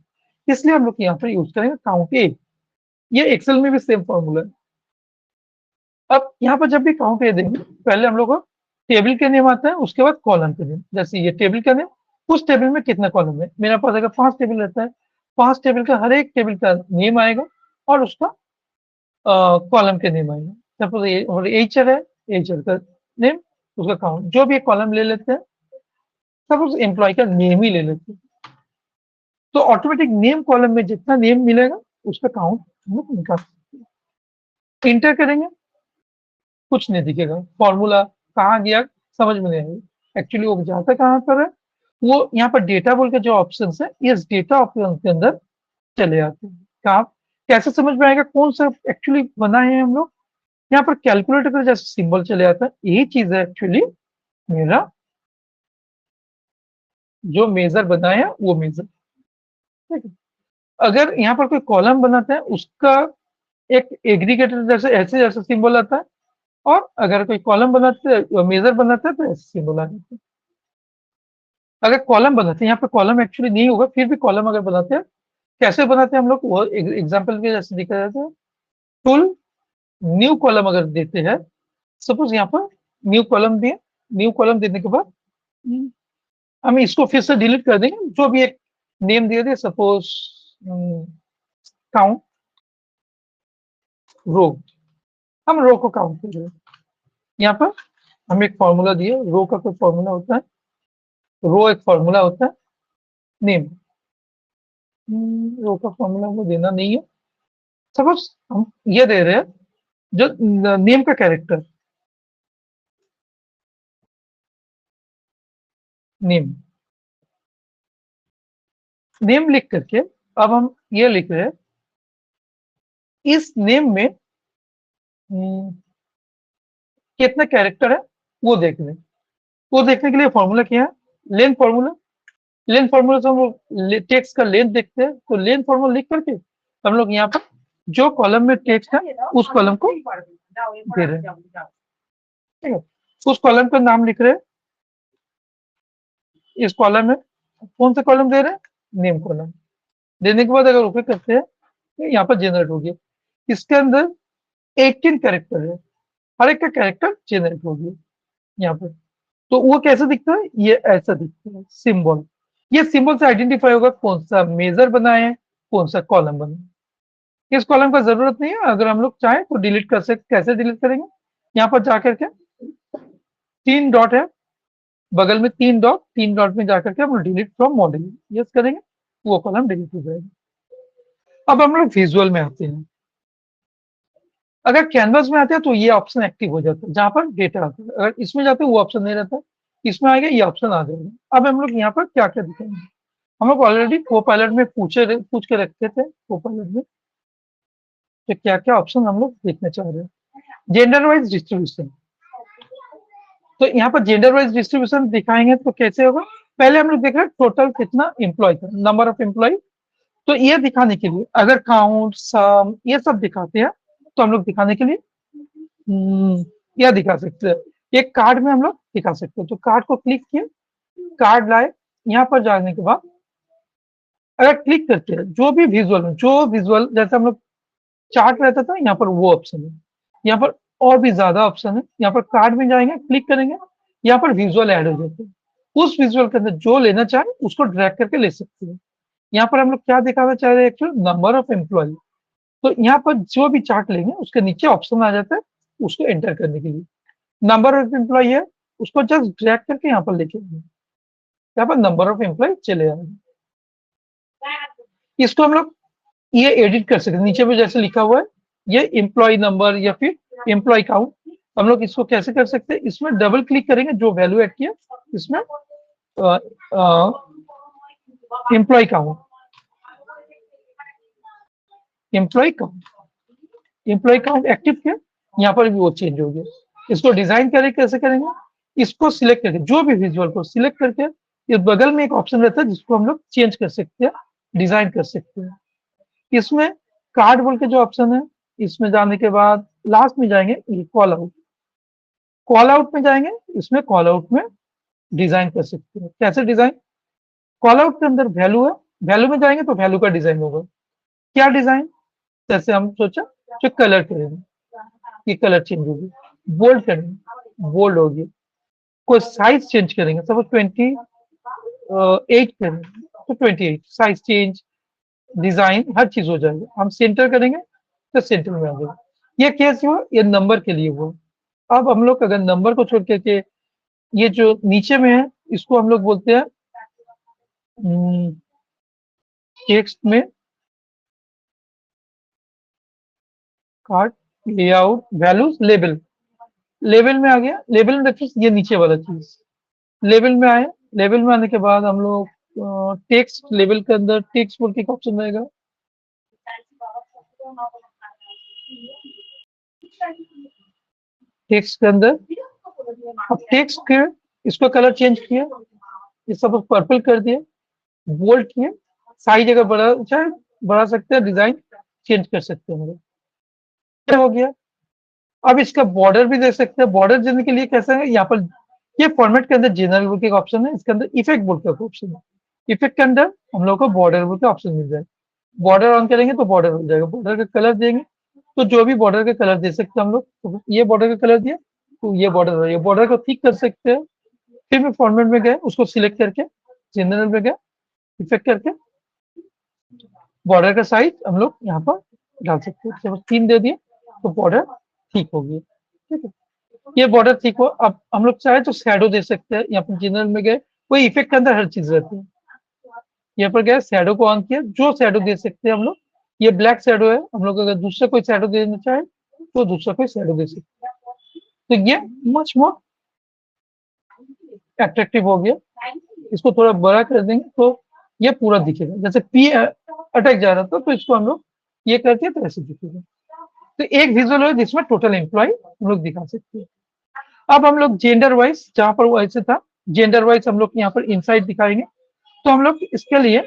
इसलिए हम लोग यहाँ पर यूज करेंगे काउंट ए। ये एक्सेल में भी सेम फॉर्मूला है। अब यहाँ पर जब भी काउंट ए देंगे, पहले हम लोग को टेबल का नेम आता है, उसके बाद कॉलम का नेम। जैसे ये टेबल का नेम, उस टेबल में कितना कॉलम है, मेरे पास अगर 5 टेबल रहता है, 5 टेबल का हर एक टेबल का नेम आएगा और उसका कॉलम का नेम आएगा। सपोज एचर है, एचर का नेम, उसका काउंट, जो भी एक कॉलम ले लेते हैं, सपोज एम्प्लॉय का नेम ही ले लेते हैं, तो ऑटोमेटिक नेम कॉलम में जितना नेम मिलेगा उसका काउंट हम लोग निकाल सकते हैं। इंटर करेंगे, कुछ नहीं दिखेगा, फॉर्मूला कहाँ गया समझ में नहीं आएगा, एक्चुअली वो जाता कहाँ पर है। वो यहाँ पर डेटा बोल के जो ऑप्शन है, इस डेटा ऑप्शन के अंदर चले आते हैं, कहाँ कैसे समझ में आएगा कौन सा एक्चुअली बनाए हैं हम लोग? यहाँ पर कैलकुलेटर का जैसे सिंबल चले आता है, यही चीज है एक्चुअली मेरा जो मेजर बनाया है वो मेजर, ठीक है। अगर यहाँ पर कोई कॉलम बनाते हैं उसका एक एग्रीगेटर जैसे ऐसे जैसे सिंबल आता है, और अगर कोई कॉलम बनाते हैं मेजर बनाते हैं तो ऐसे सिंबल आ जाते हैं। अगर कॉलम बनाते हैं, यहाँ पे कॉलम एक्चुअली नहीं होगा, फिर भी कॉलम अगर बनाते हैं, कैसे बनाते हैं हम लोग वो एग्जाम्पल के जैसे दिखा जाता है। टूल न्यू कॉलम अगर देते हैं, सपोज यहाँ पर न्यू कॉलम दिए, न्यू कॉलम देने के बाद हम इसको फिर से डिलीट कर देंगे, जो भी एक नेम दिए थे, सपोज काउंट रो, हम रो को काउंट कर रहे हैं। यहाँ पर हम एक फॉर्मूला दिए, रो का कोई फॉर्मूला होता है, रो एक फॉर्मूला होता है, नेम रो का फॉर्मूला हमें देना नहीं है। सपोज हम ये दे रहे हैं जो नेम का कैरेक्टर, नेम नेम लिख करके अब हम ये लिख रहे हैं, इस नेम में कितने कैरेक्टर है वो देख रहे हैं। वो देखने के लिए फॉर्मूला क्या है? Length formula. लेंथ फॉर्मूला से हम लोग टेक्स्ट का लेंथ देखते हैं, तो लेंथ फॉर्मूला लिख करके हम लोग यहाँ पर जो कॉलम में टेक्स्ट है उस कॉलम को दे रहे हैं, ठीक है। उस कॉलम का नाम लिख रहे हैं, इस कॉलम में कौन सा कॉलम दे रहे हैं? Name column. देने के बाद अगर ओके करते हैं तो यहाँ पर जनरेट हो गया। इसके अंदर 18 कैरेक्टर है, हर एक का कैरेक्टर जनरेट हो गया यहाँ पर। तो वो कैसे दिखता है? ये ऐसा दिखता है सिंबल। ये सिंबल से आइडेंटिफाई होगा कौन सा मेजर बनाए हैं, कौन सा कॉलम बनाए। इस कॉलम का जरूरत नहीं है, अगर हम लोग चाहें तो डिलीट कर सकते। कैसे डिलीट करेंगे? यहाँ पर जाकर के 3 डॉट है, बगल में 3 डॉट, 3 डॉट में जाकर के हम डिलीट फ्रॉम मॉडल यस करेंगे, वो कॉलम डिलीट हो जाएगा। अब हम लोग विजुअल में आते हैं। अगर कैनवस में आते हैं तो ये ऑप्शन एक्टिव हो जाता है जहां पर डेटा आता है। अगर इसमें जाते हैं वो ऑप्शन नहीं रहता, इसमें आएगा ये ऑप्शन आ जाएगा। अब हम लोग यहाँ पर क्या क्या दिखाएंगे? हम लोग ऑलरेडी कोपायलट में पूछ के रखते थे कोपायलट में कि क्या क्या ऑप्शन हम लोग देखना चाह रहे हैं। जेंडर वाइज डिस्ट्रीब्यूशन, तो यहाँ पर जेंडर वाइज डिस्ट्रीब्यूशन दिखाएंगे तो कैसे होगा? पहले हम लोग देख रहे हैं टोटल कितना एम्प्लॉय था, नंबर ऑफ एम्प्लॉय। तो ये दिखाने के लिए अगर काउंट सम ये सब दिखाते हैं तो हम लोग दिखाने के लिए यह दिखा सकते हैं। एक कार्ड में हम लोग दिखा सकते हैं, तो कार्ड को क्लिक किए, कार्ड लाए, यहाँ पर जाने के बाद अगर क्लिक करते हैं जो भी विजुअल में, जो विजुअल जैसे हम लोग चार्ट रहता था, यहाँ पर वो ऑप्शन है। यहाँ पर और भी ज्यादा ऑप्शन है। यहाँ पर कार्ड में जाएंगे, क्लिक करेंगे, यहाँ पर विजुअल ऐड हो जाते हैं। उस विजुअल के अंदर जो लेना चाहे उसको ड्रैग करके ले सकते हैं। यहाँ पर हम लोग क्या दिखाना चाह रहे हैं? Actual number of employee. तो यहाँ पर जो भी चार्ट लेंगे उसके नीचे ऑप्शन आ जाता है उसको एंटर करने के लिए। नंबर ऑफ एम्प्लॉय है, उसको जस्ट ड्रैग करके यहाँ पर लेके आएंगे, यहाँ पर नंबर ऑफ एम्प्लॉय चले आएंगे। इसको हम लोग ये एडिट कर सकते हैं, नीचे में जैसे लिखा हुआ है ये एम्प्लॉय नंबर या फिर एम्प्लॉय काउंट। हम लोग इसको कैसे कर सकते हैं? इसमें डबल क्लिक करेंगे, जो वैल्यू ऐड किया इसमें employee count, employee count, employee count active किया, यहाँ पर भी वो चेंज हो गया। इसको डिजाइन करें, कैसे करेंगे? इसको सिलेक्ट करके जो भी विजुअल को सिलेक्ट करके इस बगल में एक ऑप्शन रहता है जिसको हम लोग चेंज कर सकते हैं, डिजाइन कर सकते हैं। इसमें कार्ड बोल के जो ऑप्शन है, इसमें जाने के बाद लास्ट में जाएंगे कॉल आउट, कॉल आउट में जाएंगे, इसमें कॉल आउट में डिजाइन कर सकते हैं। कैसे डिजाइन? कॉल आउट के अंदर वैल्यू है, वैल्यू में जाएंगे तो वैल्यू का डिजाइन होगा। क्या डिजाइन? जैसे हम सोचा जो कलर करेंगे, ये कलर चेंज होगी, बोल्ड करेंगे, बोल्ड होगी। कोई साइज चेंज करेंगे, सपोज 28 करेंगे तो 28 साइज चेंज, डिजाइन हर चीज हो जाएगी। हम सेंटर करेंगे तो सेंटर में आ जाएगा। ये केस हुआ, ये नंबर के लिए हुआ। अब हम लोग अगर नंबर को छोड़ करके ये जो नीचे में है इसको हम लोग बोलते हैं टेक्स्ट में card layout values label, level में आ गया। लेवल में देखिए ये नीचे वाला चीज, लेवल में आए, लेवल में आने के बाद हम लोग टेक्स्ट लेवल के अंदर टेक्स्ट बोल के एक ऑप्शन रहेगा, टेक्स्ट के अंदर अब टेक्स्ट के इसको कलर चेंज किया, ये सब पर्पल कर दिया, बोल्ड किया, साइज अगर बढ़ा चाहे बढ़ा सकते हैं, डिजाइन चेंज कर सकते हैं हम लोग। क्या हो गया, अब इसका बॉर्डर भी दे सकते हैं। बॉर्डर देने के लिए कैसा है, यहाँ पर ये फॉर्मेट के अंदर जनरल बोल के एक ऑप्शन है, इसके अंदर इफेक्ट बोल के ऑप्शन है। इफेक्ट के अंदर हम लोग को बॉर्डर बोल के ऑप्शन मिल जाएगा। बॉर्डर ऑन करेंगे तो बॉर्डर हो जाएगा। बॉर्डर का कलर देंगे तो जो भी बॉर्डर का कलर दे सकते हैं हम लोग, तो ये बॉर्डर का कलर दिया तो ये बॉर्डर, ये बॉर्डर को ठीक कर सकते हैं। फिर मैं फॉर्मेट में गए, उसको सिलेक्ट करके जनरल में गए, इफेक्ट करके बॉर्डर का साइज हम लोग यहाँ पर डाल सकते हैं। जब 3 दे दिए तो बॉर्डर ठीक होगी। ठीक है, ये बॉर्डर ठीक हो। अब हम लोग चाहे तो शैडो दे सकते हैं। यहाँ पर जनरल में गए, कोई इफेक्ट के अंदर हर चीज रहती है। यहाँ पर गए, शैडो को ऑन किया, जो शैडो दे सकते हैं हम लोग। ये ब्लैक शैडो है, हम लोग अगर दूसरा कोई शैडो देना चाहे तो दूसरा कोई शैडो दे सकते हैं। तो ये मच मोर अट्रैक्टिव हो गया। इसको थोड़ा बड़ा कर देंगे तो ये पूरा दिखेगा। जैसे पी अटक जा रहा था तो इसको हम लोग ये करके तो ऐसे दिखेगा। तो एक विजुअल है जिसमें टोटल एम्प्लॉय हम लोग दिखा सकते हैं। अब हम लोग जेंडर वाइज, जहां पर वो ऐसे था जेंडर वाइज हम लोग यहाँ पर इनसाइड दिखाएंगे। तो हम लोग इसके लिए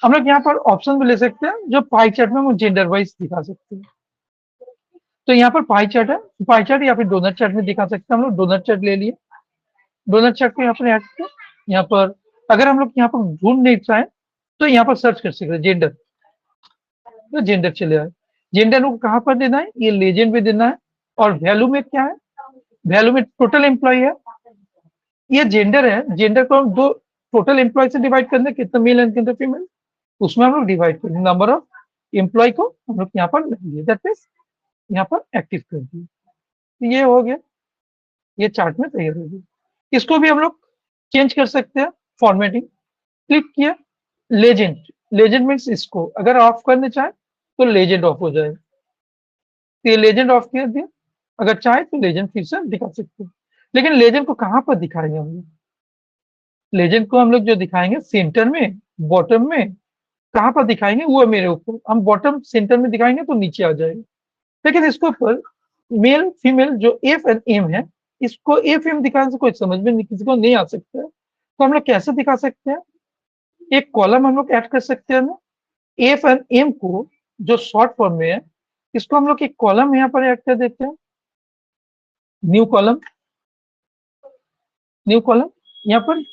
हम लोग यहाँ पर ऑप्शन भी ले सकते हैं, जो पाई चार्ट में हम जेंडर वाइज दिखा सकते हैं। तो यहाँ पर पाई चार्ट है, पाई चार्ट या फिर डोनट चार्ट में दिखा सकते हैं। हम लोग डोनट चार्ट ले लिए, डोनट चार्ट को यहाँ पर ऐड किया। यहाँ पर अगर हम लोग यहाँ पर ढूंढ नहीं चाहें तो यहाँ पर सर्च कर सकते हैं जेंडर, तो जेंडर चले आए। जेंडर को कहाँ पर देना है, ये लेजेंड में देना है। और वैल्यू में क्या है, वैल्यू में टोटल एम्प्लॉय है, ये जेंडर है। जेंडर को हम दो टोटल एम्प्लॉय से डिवाइड करना है, कितना मेल एंड कितना फीमेल, उसमें हम लोग डिवाइड करेंगे। नंबर ऑफ एम्प्लॉय को हम लोग यहाँ पर लेंगे, दैट मीन्स यहाँ पर एक्टिव कर दिए। तो ये हो गया, ये चार्ट में तैयार हो गया। इसको भी हम लोग चेंज कर सकते हैं, फॉर्मेटिंग क्लिक किया, लेजेंड, लेजेंड मीन्स इसको अगर ऑफ करने चाहे तो लेजेंड ऑफ हो जाए। तो ये लेजेंड ऑफ कर दिया, अगर चाहे तो लेजेंड फिर से दिखा सकते हैं। लेकिन लेजेंड को कहाँ पर दिखाएंगे हम लोग, लेजेंड को हम लोग जो दिखाएंगे सेंटर में, बॉटम में, कहाँ पर दिखाएंगे वो है मेरे ऊपर। हम बॉटम सेंटर में दिखाएंगे तो नीचे आ जाएगा। लेकिन इसके ऊपर मेल फीमेल जो एफ एंड एम है, इसको एफ एम दिखाने से कोई समझ में नहीं, किसी को नहीं आ सकता है। तो हम लोग कैसे दिखा सकते हैं, एक कॉलम हम लोग ऐड कर सकते हैं ना, एफ एंड एम को जो शॉर्ट फॉर्म में है, इसको हम लोग एक कॉलम यहाँ पर ऐड कर देते हैं। न्यू कॉलम, न्यू कॉलम यहाँ पर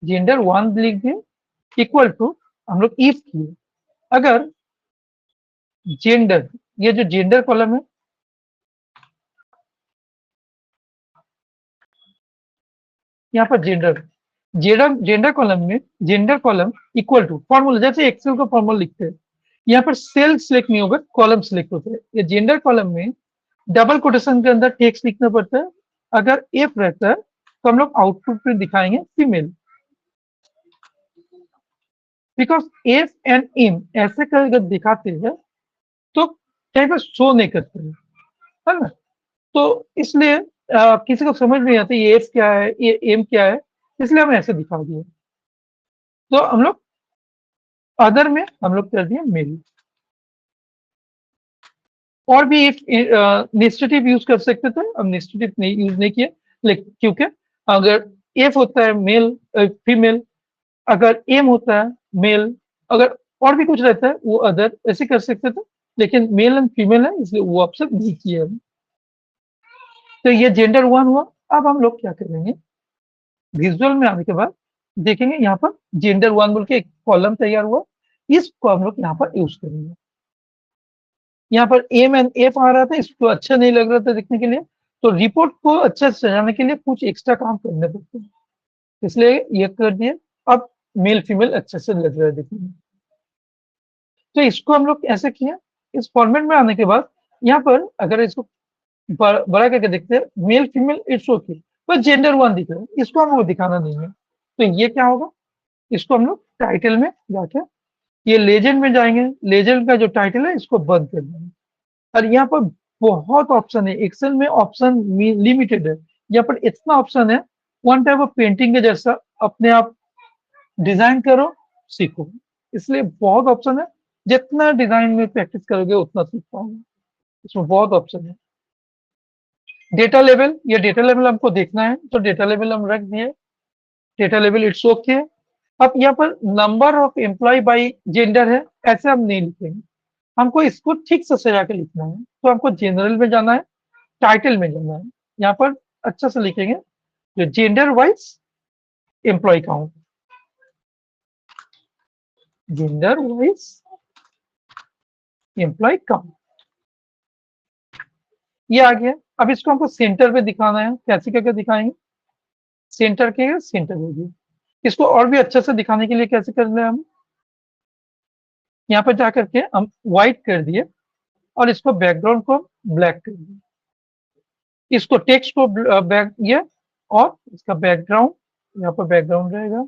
जेंडर 1 लिख दिए, इक्वल टू हम लोग इफ किए, अगर जेंडर, ये जो जेंडर कॉलम है, यहाँ पर जेंडर, जेंडर जेंडर कॉलम में gender column equal to formula, जैसे एक्सेल का फॉर्मूला लिखते हैं, यहाँ पर सेल सिलेक्ट नहीं होगा, कॉलम सिलेक्ट होता है। ये जेंडर कॉलम में डबल कोटेशन के अंदर टेक्स्ट लिखना पड़ता है। अगर एफ रहता है तो हम लोग आउटपुट पे दिखाएंगे female, because F and M ऐसे कर अगर दिखाते हैं तो कहीं पर शो नहीं करते हैं, है ना। तो इसलिए किसी को समझ नहीं आती ये एफ क्या है, ये एम क्या है, इसलिए हम ऐसे दिखा दिए। तो हम लोग अदर में हम लोग कर दिए मेल। और भी एक नेस्टेटिव यूज कर सकते थे, अब नेस्टेटिव नहीं यूज नहीं किया, लेकिन क्योंकि अगर एफ होता है मेल फीमेल, अगर एम होता है मेल, अगर और भी कुछ रहता है वो अदर ऐसे कर सकते थे, लेकिन मेल एंड फीमेल है इसलिए वो ऑप्शन नहीं किया है। तो ये जेंडर 1 हुआ। अब हम लोग क्या करेंगे, विजुअल में आने के बाद देखेंगे यहाँ पर जेंडर 1 बोल के एक कॉलम तैयार हुआ, इसको हम लोग यहाँ पर यूज करेंगे। यहाँ पर एम एंड एफ आ रहा था, इसको अच्छा नहीं लग रहा था दिखने के लिए, तो रिपोर्ट को अच्छा सजाने के लिए कुछ एक्स्ट्रा काम करने पड़ते हैं, इसलिए ये कर दिए। अब मेल फीमेल अच्छे से लग रहा है दिखने में। तो इसको हम लोग ऐसे किया, इस फॉर्मेट में आने के बाद यहाँ पर अगर इसको बड़ा करके देखते हैं, मेल फीमेल इट्स ओके, बस जेंडर 1 दिख रहा है, इसको हम लोग दिखाना नहीं है। तो ये क्या होगा, इसको हम लोग टाइटल में जाके ये लेजेंड में जाएंगे, लेजेंड का जो टाइटल है इसको बंद कर देंगे। और यहाँ पर बहुत ऑप्शन है, एक्सेल में ऑप्शन लिमिटेड है, यहाँ पर इतना ऑप्शन है, वन टाइप ऑफ पेंटिंग के जैसा अपने आप डिजाइन करो, सीखो। इसलिए बहुत ऑप्शन है, जितना डिजाइन में प्रैक्टिस करोगे उतना सीख पाओगे। इसमें बहुत ऑप्शन है। डेटा लेवल, ये डेटा लेवल हमको देखना है, तो डेटा लेवल हम रख दिए। Data level it's okay. अब यहाँ पर number of employee by gender है, ऐसे हम नहीं लिखेंगे, हमको इसको ठीक से सजा के लिखना है। तो हमको जनरल में जाना है, टाइटल में जाना है। यहाँ पर अच्छा से लिखेंगे, जो gender wise employee count, gender wise employee count, ये आ गया। अब इसको हमको सेंटर पे दिखाना है, कैसे करके दिखाएंगे, सेंटर के सेंटर हो गया। इसको और भी अच्छे से दिखाने के लिए कैसे कर रहे हैं हम, यहाँ पर जाकर के हम व्हाइट कर दिए और इसको बैकग्राउंड को ब्लैक कर दिए। इसको टेक्स्ट को बैक ये, और इसका बैकग्राउंड, यहाँ पर बैकग्राउंड रहेगा,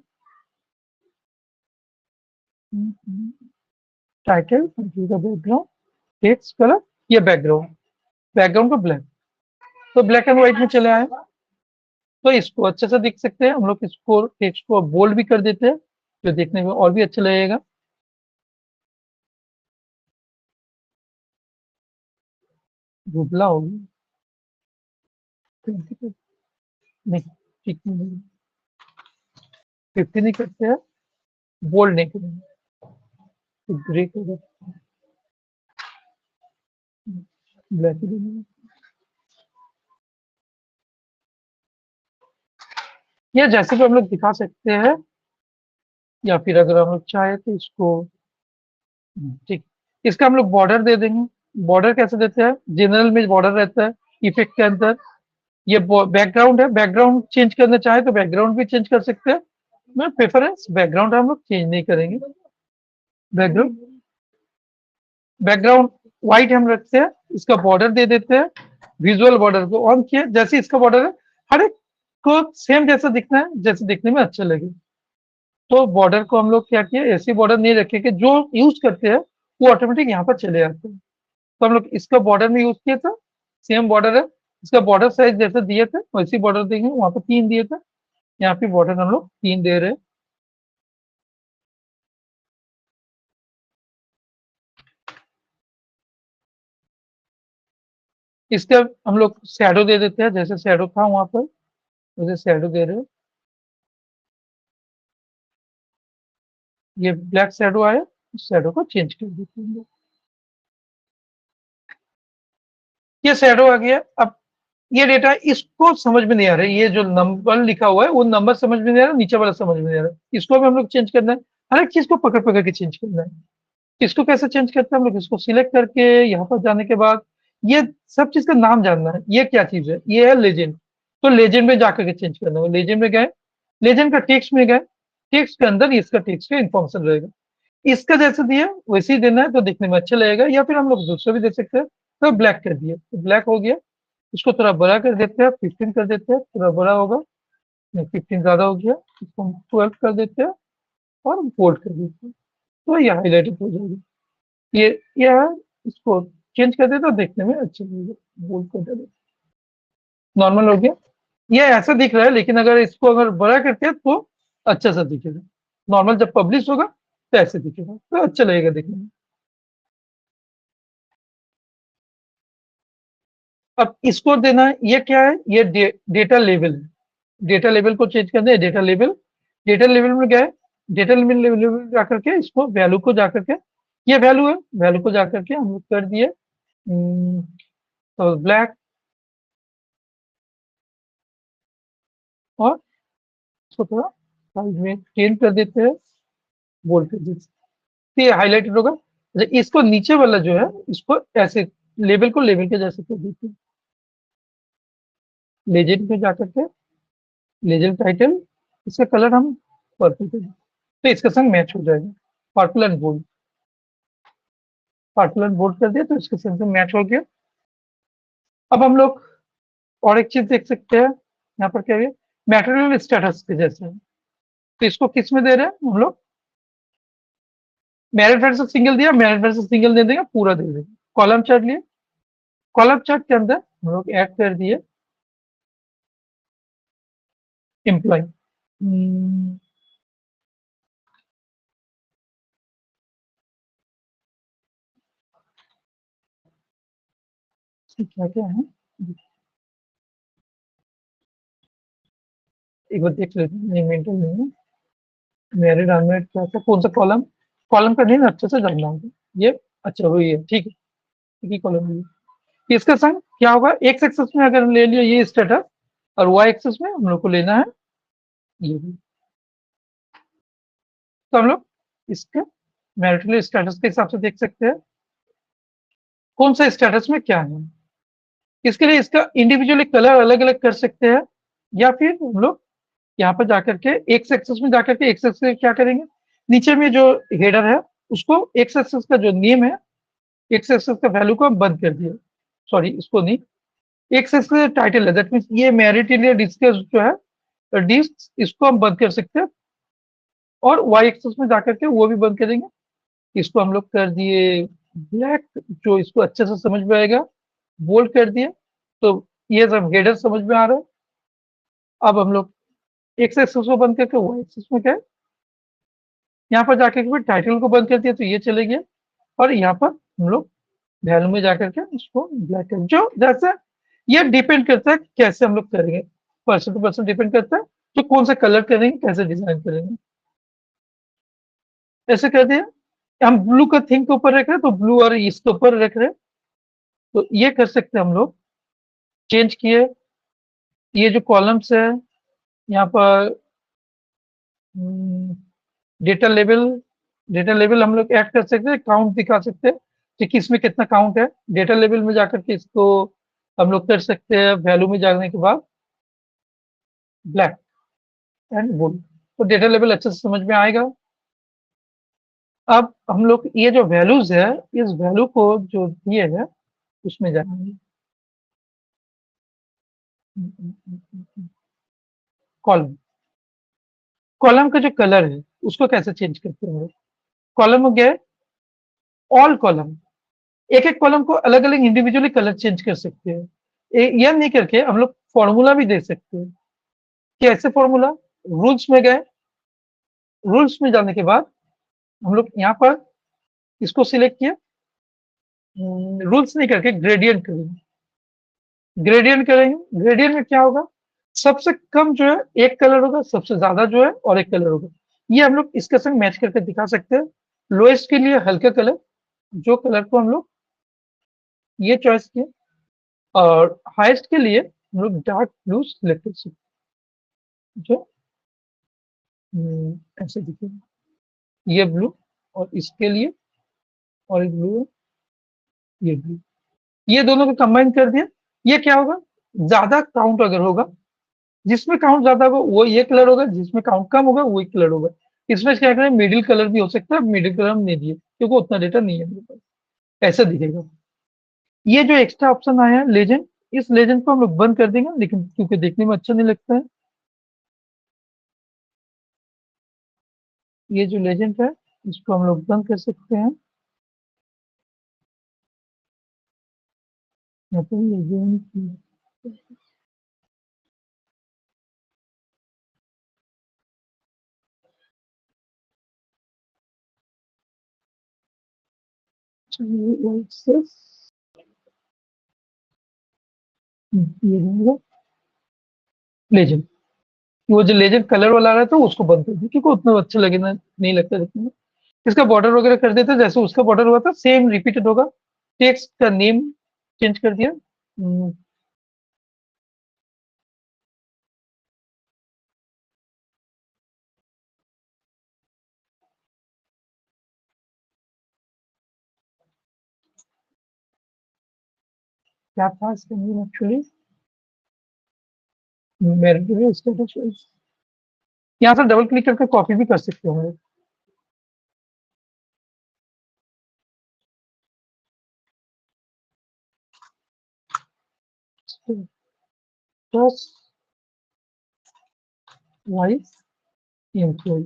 टाइटल का बैकग्राउंड, टेक्स्ट कलर, ये बैकग्राउंड, बैकग्राउंड को ब्लैक। तो ब्लैक एंड व्हाइट में चले आए, तो इसको अच्छे से देख सकते हैं हम लोग। इसको टेक्स्ट को बोल्ड भी कर देते हैं, जो देखने में और भी अच्छा लगेगा। दुबला होगी नहीं, ठीक नहीं, 50 नहीं करते हैं, बोल्ड नहीं करेंगे, तो ग्रे कलर, ब्लैक ही देंगे। या जैसे भी हम लोग दिखा सकते हैं, या फिर अगर हम लोग चाहे तो इसको ठीक, इसका हम लोग बॉर्डर दे देंगे। बॉर्डर कैसे देते हैं, जनरल में बॉर्डर रहता है इफेक्ट के अंदर। ये बैकग्राउंड है, बैकग्राउंड चेंज करना चाहे तो बैकग्राउंड भी चेंज कर सकते हैं। मैं प्रेफरेंस बैकग्राउंड हम लोग चेंज नहीं करेंगे। बैकग्राउंड, बैकग्राउंड व्हाइट हम रखते हैं, इसका बॉर्डर दे देते हैं। विजुअल बॉर्डर को ऑन किया, जैसे इसका बॉर्डर है, हर एक को सेम जैसा दिखना है, जैसे दिखने में अच्छा लगे। तो बॉर्डर को हम लोग क्या किया, ऐसी बॉर्डर नहीं रखे कि जो यूज करते हैं वो ऑटोमेटिक यहाँ पर चले जाते हैं। तो हम लोग इसका बॉर्डर में यूज किया था, सेम बॉर्डर है। इसका बॉर्डर साइज जैसे दिए थे वैसी बॉर्डर देंगे, वहां पर 3 दिए थे, यहाँ पे बॉर्डर हम लोग 3 दे रहे हैं। इसका हम लोग शैडो दे देते हैं, जैसे शैडो था वहां पर वैसे शैडो दे रहे हैं। ये ब्लैक शैडो आया, शैडो को चेंज कर देते हैं। ये शैडो आ गया। अब ये डेटा इसको समझ में नहीं आ रहा है, ये जो नंबर लिखा हुआ है वो नंबर समझ में नहीं आ रहा, नीचे वाला समझ में नहीं आ रहा, इसको भी हम लोग चेंज करना है। हर एक चीज को पकड़ पकड़ के चेंज करना है। इसको कैसे चेंज करते हैं हम लोग, इसको सिलेक्ट करके यहाँ पर जाने के बाद ये सब चीज का नाम जानना है, ये क्या चीज है, ये है लेजेंड। तो लेजेंड में जाकर के चेंज करना है, लेजेंड में गए, लेजेंड का टेक्स्ट में गए, टेक्स्ट के अंदर इसका टेक्स्ट का इन्फॉर्मेशन रहेगा। इसका जैसे दिया वैसे ही देना है, तो दिखने में अच्छा लगेगा। या फिर हम लोग दूसरा भी दे सकते हैं, तो ब्लैक कर दिया तो ब्लैक हो गया। इसको थोड़ा बड़ा कर देते हैं, 15 कर देते हैं, थोड़ा बड़ा होगा। नहीं, 15 ज्यादा हो गया, इसको हम 12 कर देते हैं और बोल्ड कर देते हैं, तो ये हाईलाइटेड हो जाएगा। ये है, इसको चेंज कर देते तो देखने में अच्छा लगेगा, बोल्ड कर देते, नॉर्मल हो गया। ये ऐसा दिख रहा है, लेकिन अगर इसको अगर बड़ा करते हैं तो अच्छा सा दिखेगा। नॉर्मल जब पब्लिश होगा तो ऐसे दिखेगा, तो अच्छा लगेगा देखने में। अब इसको देना है, ये क्या है, ये डेटा लेवल है। डेटा लेवल को चेंज करना है, डेटा लेवल, डेटा लेवल में गए, डेटा लेवल जाकर के इसको वैल्यू को जाकर के, ये वैल्यू है, वैल्यू को जाकर के हम लोग कर दिए तो ब्लैक, और इसको थोड़ा साइज में 10 कर देते हैं, बोल्ड कर देते हैं, तो ये हाईलाइटेड होगा। अच्छा, इसको नीचे वाला जो है, इसको ऐसे लेवल को लेवल के जैसे कर देते हैं, लेजेंड में जाकर के, लेजेंड टाइटल, इसका कलर हम पर्पल कर दें, तो इसके संग मैच हो जाएगा। Purple and gold, purple and gold कर दिया तो इसके संग मैच हो गया। अब हम लोग और एक चीज देख सकते हैं, यहाँ पर क्या है, मटेरियल स्टेटस के जैसे है। तो इसको किस में दे रहे हैं हम लोग, मेरिट वर्सेस सिंगल दिया, मेरिट वर्सेस सिंगल दे देंगे, पूरा दे देंगे। कॉलम चार्ट लिए, कॉलम चार्ट के अंदर हम लोग ऐड कर दिए एम्प्लॉय, क्या क्या है, एक बार देख लेते हैं। मेंटल नहीं है, मैरिड अनमेरिड क्या था, कौन सा कॉलम, कॉलम का नेम अच्छे से जानना होगा। ये अच्छा वही है, ठीक है, एक ही कॉलम है। इसका संग क्या होगा, एक्स एक्सिस में अगर ले लिया ये स्टेटस, और वाई एक्सिस में हम लोग को लेना है ये भी। तो हम लोग इसके मैरिटल स्टेटस के हिसाब से देख सकते हैं कौन सा स्टेटस में क्या है। इसके लिए इसका इंडिविजुअली कलर अलग अलग कर सकते हैं, या फिर हम लोग यहाँ पर जाकर के एक्स एक्सिस में जाकर के एक्स एक्सिस क्या करेंगे, नीचे में जो हेडर है उसको एक्स एक्सिस का जो नेम है, एक्स एक्सिस का वैल्यू को हम बंद कर दिए, सॉरी इसको नहीं, एक्स एक्सिस टाइटल है, दैट मीन्स ये मैरिटल डिस्कस जो है डिस्क, इसको हम बंद कर सकते हैं, और वाई एक्सिस में जाकर के वो भी बंद करेंगे। इसको हम लोग कर दिए ब्लैक, जो इसको अच्छे से समझ में आएगा, बोल्ड कर दिए। तो ये सब हेडर समझ में आ रहा है। अब हम लोग एक्स एक्सिस को बंद करके वाई एक्सिस में क्या है, यहाँ पर जाकर के टाइटल को बंद कर दिया तो ये चले गया, और यहाँ पर हम लोग वैल्यू में जाकर के इसको ब्लैक कर, जो जैसे ये डिपेंड करता है कैसे हम लोग करेंगे, पर्सन टू पर्सन डिपेंड करता है, तो कौन सा कलर करेंगे, कैसे डिजाइन करेंगे। ऐसे कर दिया, हम ब्लू का थिंग के ऊपर रख रहे हैं तो ब्लू और इसके ऊपर रख रहे हैं, तो ये कर सकते हैं हम लोग। चेंज किए, ये जो कॉलम्स है यहाँ पर डेटा लेवल, डेटा लेवल हम लोग ऐड कर सकते हैं, काउंट दिखा सकते हैं कि किसमें कितना काउंट है। डेटा लेवल में जाकर के इसको हम लोग कर सकते हैं, वैल्यू में जाने के बाद ब्लैक एंड वुड, तो डेटा लेवल अच्छे से समझ में आएगा। अब हम लोग ये जो वैल्यूज है, इस वैल्यू को जो दिए है उसमें जाएंगे, कॉलम, कॉलम का जो कलर है उसको कैसे चेंज करते हैं। कॉलम हो गया ऑल कॉलम, एक एक कॉलम को अलग अलग इंडिविजुअली कलर चेंज कर सकते हैं। यह नहीं करके हम लोग फॉर्मूला भी दे सकते हैं। कैसे फॉर्मूला, रूल्स में गए, रूल्स में जाने के बाद हम लोग यहाँ पर इसको सिलेक्ट किया, रूल्स नहीं करके ग्रेडियंट करेंगे, ग्रेडियंट करेंगे। ग्रेडियंट में क्या होगा, सबसे कम जो है एक कलर होगा, सबसे ज्यादा जो है और एक कलर होगा। ये हम लोग इसके संग मैच करके दिखा सकते हैं। लोएस्ट के लिए हल्का कलर, जो कलर को हम लोग ये चॉइस किए, और हाईएस्ट के लिए हम लोग डार्क ब्लू सिलेक्ट कर सकते हैं, जो ऐसे दिखेगा ये ब्लू, और इसके लिए और एक ब्लू है, ये ब्लू, ये दोनों को कंबाइन कर दिया। ये क्या होगा, ज्यादा काउंट अगर होगा, जिसमें काउंट ज्यादा होगा वो ये कलर होगा, जिसमें काउंट कम होगा वही कलर होगा। इसमें क्या करें, मिडिल कलर भी हो सकता है, मिडिल कलर हम नहीं दिए क्योंकि उतना डेटा नहीं है मेरे पास, ऐसा दिखेगा। ये जो एक्स्ट्रा ऑप्शन आया है लेजेंड, इस लेजेंड को हम लोग बंद कर देंगे, लेकिन क्योंकि देखने में अच्छा नहीं लगता है, ये जो लेजेंड है इसको हम लोग बंद कर सकते हैं। यहाँ पर लेजेंड ये रहेगा लेजेंड, वो जो लेजेंड कलर वाला रहा था उसको बंद कर दिया क्योंकि उतना अच्छा लगे ना, नहीं लगता देखने में। इसका बॉर्डर वगैरह कर देते, जैसे उसका बॉर्डर हुआ था सेम रिपीटेड होगा। टेक्स्ट का नेम चेंज कर दिया, क्या था इसका नेम एक्चुअली, मेरे स्टेटस, यहाँ से डबल क्लिक करके कॉपी भी कर सकते हो। प्लस वाइज एम्प्लॉय,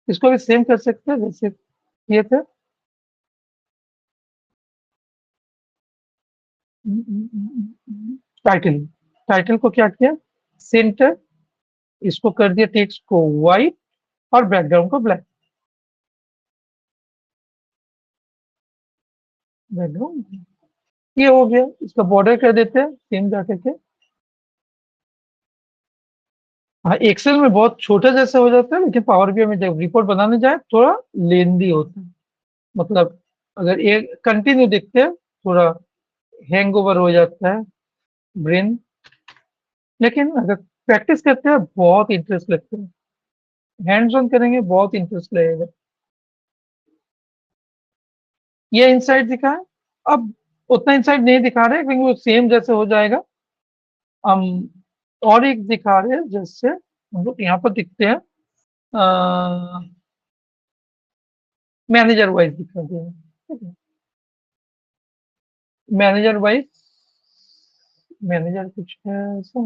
इसको भी सेम कर सकते हैं जैसे किए थे। टाइटल, टाइटल को क्या किया, सेंटर, इसको कर दिया टेक्स्ट को व्हाइट और बैकग्राउंड को ब्लैक। बैकग्राउंड ये हो गया। इसका बॉर्डर कर देते हैं सेम जा करके। हाँ, एक्सेल में बहुत छोटा जैसे हो जाता है, लेकिन पावर बीआई में जब रिपोर्ट बनाने जाए थोड़ा लेंदी होता है। मतलब अगर एक कंटिन्यू देखते हैं थोड़ा हैंगओवर हो जाता है ब्रेन, लेकिन अगर प्रैक्टिस करते हैं बहुत इंटरेस्ट लगता है। हैंड्स ऑन करेंगे बहुत इंटरेस्ट लगेगा। ये इनसाइड दिखा है, अब उतना इनसाइड नहीं दिखा रहे क्योंकि वो सेम जैसे हो जाएगा। हम और एक दिखा रहे हैं, जैसे हम लोग यहाँ पर दिखते हैं मैनेजर वाइज दिखा दिया। मैनेजर वाइज मैनेजर कुछ है ऐसा,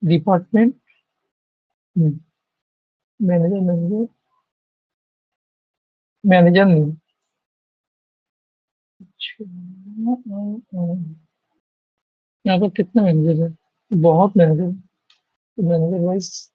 डिपार्टमेंट मैनेजर मैनेजर मैनेजर नहीं। अच्छा, यहाँ पर कितने मैनेजर है? बहुत मैनेजर। मैनेजर वाइज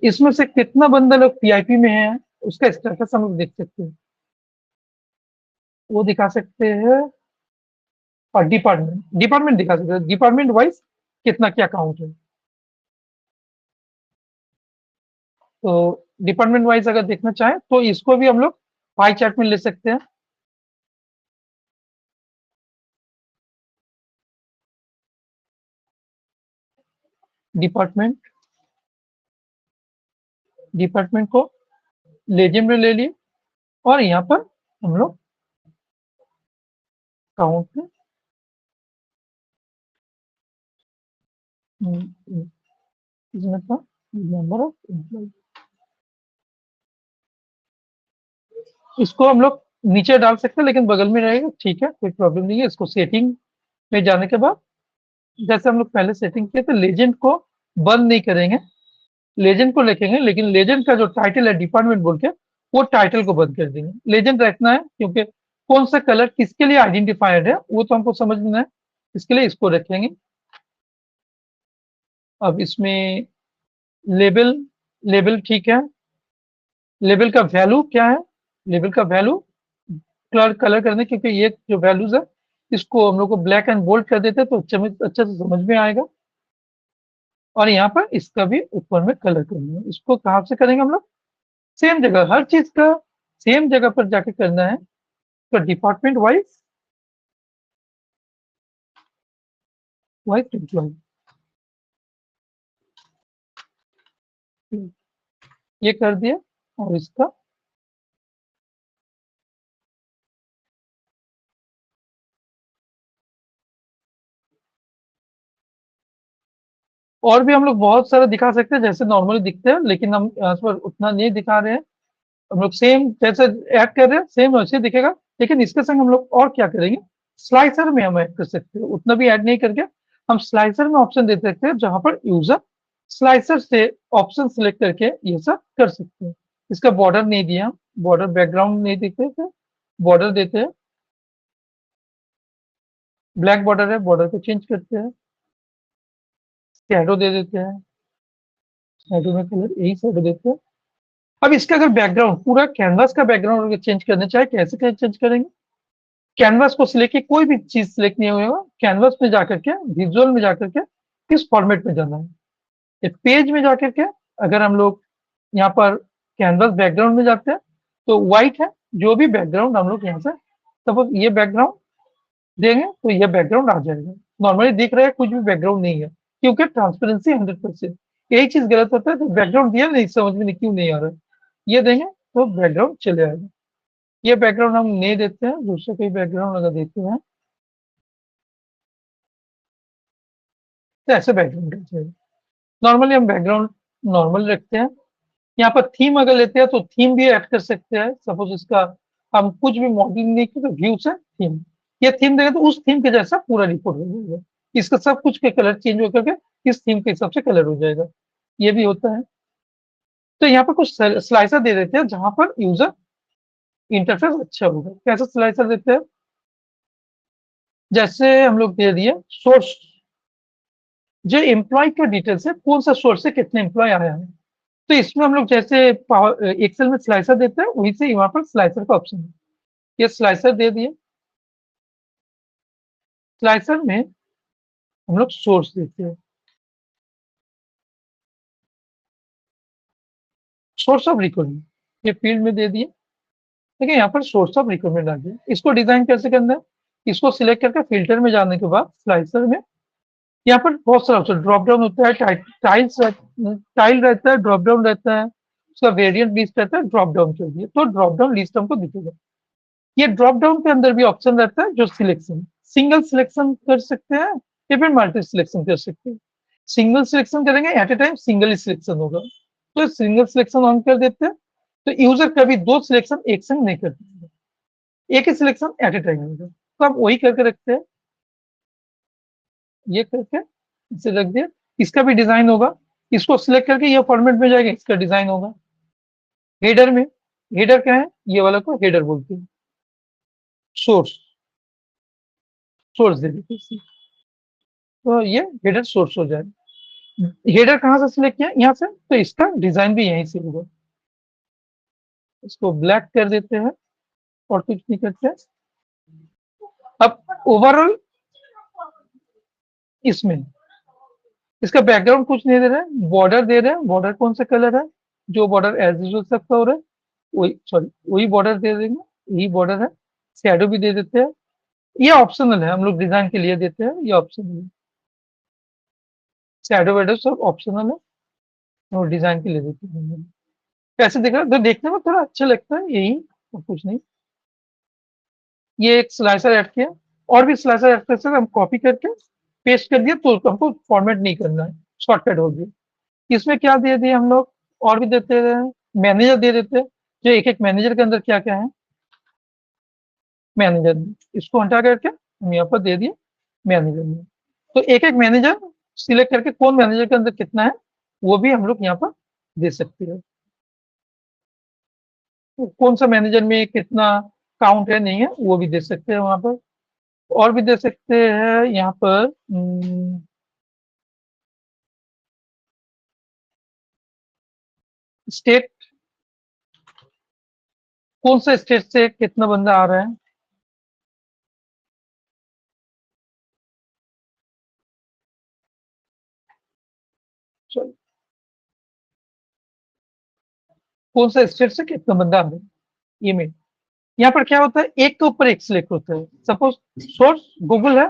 इसमें से कितना बंदा लोग पीआईपी में है उसका स्टेटस हम लोग देख सकते हैं। वो दिखा सकते हैं, और डिपार्टमेंट डिपार्टमेंट दिखा सकते हैं, डिपार्टमेंट वाइज कितना क्या काउंट है। तो डिपार्टमेंट वाइज अगर देखना चाहें तो इसको भी हम लोग पाई चार्ट में ले सकते हैं। डिपार्टमेंट डिपार्टमेंट को लेजेंड में ले लिए, और यहाँ पर हम लोग काउंट में इसमें था नंबर ऑफ एम्प्लॉय, इसको हम लोग नीचे डाल सकते हैं लेकिन बगल में रहेगा, ठीक है कोई प्रॉब्लम नहीं है। इसको सेटिंग में जाने के बाद जैसे हम लोग पहले सेटिंग किए थे, लेजेंड को बंद नहीं करेंगे, लेजेंड को लिखेंगे, लेकिन लेजेंड का जो टाइटल है डिपार्टमेंट बोल के वो टाइटल को बंद कर देंगे। लेजेंड रखना है क्योंकि कौन सा कलर किसके लिए आइडेंटिफाइड है वो तो हमको समझना है, इसके लिए इसको रखेंगे। अब इसमें लेबल लेबल ठीक है, लेबल का वैल्यू क्या है? लेबल का वैल्यू कलर कलर करने, क्योंकि ये जो वैल्यूज है इसको हम लोग को ब्लैक एंड बोल्ड कर देते हैं तो अच्छे से समझ में आएगा। और यहाँ पर इसका भी ऊपर में कलर करना है। इसको कहाँ से करेंगे हम लोग? सेम जगह, हर चीज का सेम जगह पर जाके करना है। तो डिपार्टमेंट वाइज वाइज एम्प्लॉय ये कर दिया, और इसका और भी हम लोग बहुत सारा दिखा सकते हैं जैसे नॉर्मली दिखते हैं, लेकिन हम यहाँ पर उतना नहीं दिखा रहे हैं। हम लोग सेम जैसे ऐड कर रहे हैं सेम वैसे दिखेगा, लेकिन इसके संग हम लोग और क्या करेंगे, स्लाइसर में हम ऐड कर सकते हैं। उतना भी ऐड नहीं करके हम स्लाइसर में ऑप्शन दे सकते हैं, जहां पर यूजर स्लाइसर से ऑप्शन सिलेक्ट करके ये सब कर सकते हैं। इसका बॉर्डर नहीं दिया, बॉर्डर बैकग्राउंड नहीं देते थे, बॉर्डर देते हैं, ब्लैक बॉर्डर है, बॉर्डर को चेंज करते हैं, शैडो दे देते हैं, शैडो में कलर यही शैडो देते हैं। अब इसका अगर बैकग्राउंड पूरा कैनवास का बैकग्राउंड अगर चेंज करना चाहे कैसे चेंज करेंगे? कैनवास को सिलेक्ट कोई भी चीज सिलेक्ट नहीं होगा, कैनवास में जाकर के विजुअल में जाकर के किस फॉर्मेट में जाना है, एक पेज में जाकर के अगर हम लोग यहाँ पर कैनवास बैकग्राउंड में जाते हैं तो व्हाइट है, जो भी बैकग्राउंड हम लोग यहाँ से सपोज ये बैकग्राउंड देंगे तो ये बैकग्राउंड आ जाएगा। नॉर्मली दिख रहा है कुछ भी बैकग्राउंड नहीं है क्योंकि ट्रांसपेरेंसी 100%। यही चीज गलत होता है तो बैकग्राउंड दिया नहीं, समझ में नहीं क्यों नहीं आ रहा है, ये देंगे तो बैकग्राउंड चले आएगा। ये बैकग्राउंड हम नहीं देते हैं, दूसरा कोई बैकग्राउंड अगर देते हैं तो ऐसे बैकग्राउंड चाहिए। नॉर्मली हम बैकग्राउंड नॉर्मल रखते हैं। यहाँ पर थीम अगर लेते हैं तो थीम भी ऐड कर सकते हैं। सपोज इसका हम कुछ भी मॉडलिंग नहीं किया तो व्यू से थीम, ये थीम देगा तो उस थीम के जैसा पूरा रिपोर्ट हो जाएगा। इसका सब कुछ के कलर चेंज होकर के इस थीम के हिसाब से कलर हो जाएगा, ये भी होता है। तो यहाँ पर कुछ स्लाइसर दे देते हैं जहां पर यूजर इंटरफेस अच्छा होगा। कैसे स्लाइसर देते हैं, जैसे हम लोग दे दिए सोर्स, जो एम्प्लॉय का डिटेल्स है, कौन सा सोर्स से कितने एम्प्लॉय आया है। तो इसमें हम लोग जैसे पावर एक्सेल में स्लाइसर देते हैं, वही से यहाँ पर स्लाइसर का ऑप्शन है। ये स्लाइसर दे दिए। स्लाइसर में हम लोग सोर्स देते हैं, सोर्स ऑफ रिक्वायरमेंट ये फील्ड में दे दिए। ठीक है, यहाँ पर सोर्स ऑफ रिक्वायरमेंट आ गया। इसको डिजाइन कैसे करना है, इसको सिलेक्ट करके फिल्टर में जाने के बाद स्लाइसर में यहाँ पर बहुत सारा ऑप्शन, ड्रॉप डाउन होता है, टाइल रहता है, ड्रॉप डाउन रहता है, उसका वेरिएंट लिस्ट रहता है, ड्रॉप डाउन के लिए। तो ड्रॉप डाउन लिस्ट हमको दिखेगा। ये ड्रॉप डाउन के अंदर भी ऑप्शन रहता है जो सिलेक्शन, सिंगल सिलेक्शन कर सकते हैं या फिर मल्टी सिलेक्शन कर सकते हैं। सिंगल सिलेक्शन करेंगे एट ए टाइम सिंगल ही सिलेक्शन होगा, तो सिंगल सिलेक्शन ऑन कर देते हैं, तो यूजर कभी दो सिलेक्शन एक संग नहीं करते, एक ही सिलेक्शन एट ए टाइम होगा। तो हम वही करके रखते हैं, ये करके इसे रख दिया। इसका भी डिजाइन होगा, इसको सिलेक्ट करके ये फॉर्मेट में जाएगा, इसका डिजाइन होगा। हेडर में, हेडर क्या है, ये वाला को हेडर बोलते हैं। सोर्स, सोर्स दे देते हैं, तो ये हेडर सोर्स हो जाएगा। हेडर कहाँ से सिलेक्ट किया, यहाँ से, तो इसका डिजाइन भी यहीं से होगा। इसको ब्लैक कर देते हैं और कुछ नहीं करते। अब ओवरऑल इसमें इसका बैकग्राउंड कुछ नहीं दे रहे हैं, बॉर्डर दे रहे हैं। बॉर्डर कौन सा कलर है, जो बॉर्डर एज यूजुअल सबका हो रहा है वही, सॉरी वही बॉर्डर दे देंगे, यही बॉर्डर है। शैडो भी दे देते हैं, ये ऑप्शनल है, हम लोग डिजाइन के लिए देते हैं, ये ऑप्शनल है। शैडो वैडो सब ऑप्शनल है, और डिजाइन के लिए देते हैं। कैसे दिख रहा है, तो देखने में थोड़ा अच्छा लगता है, यही और कुछ नहीं। ये एक स्लाइसर ऐड किया, और भी स्लाइसर ऐड कर सकते हैं, हम कॉपी करके पेस्ट कर दिया, तो हमको फॉर्मेट नहीं करना है, शॉर्टकट हो गया। इसमें क्या दे दिए हम लोग, और भी देते हैं, मैनेजर दे देते हैं, जो एक एक मैनेजर के अंदर क्या क्या है। मैनेजर, इसको हटा करके हम यहाँ पर दे दिए मैनेजर में, तो एक एक मैनेजर सिलेक्ट करके कौन मैनेजर के अंदर कितना है वो भी हम लोग यहाँ पर दे सकते हैं। तो कौन सा मैनेजर में कितना काउंट है नहीं है वो भी दे सकते हैं वहां पर। और भी दे सकते हैं यहाँ पर, स्टेट, कौन सा स्टेट से कितना बंदा आ रहा है। चलो, कौन सा स्टेट से कितना बंदा आ रहा है, ये में यहाँ पर क्या होता है, एक के ऊपर एक सिलेक्ट होता है। सपोज सोर्स गूगल है,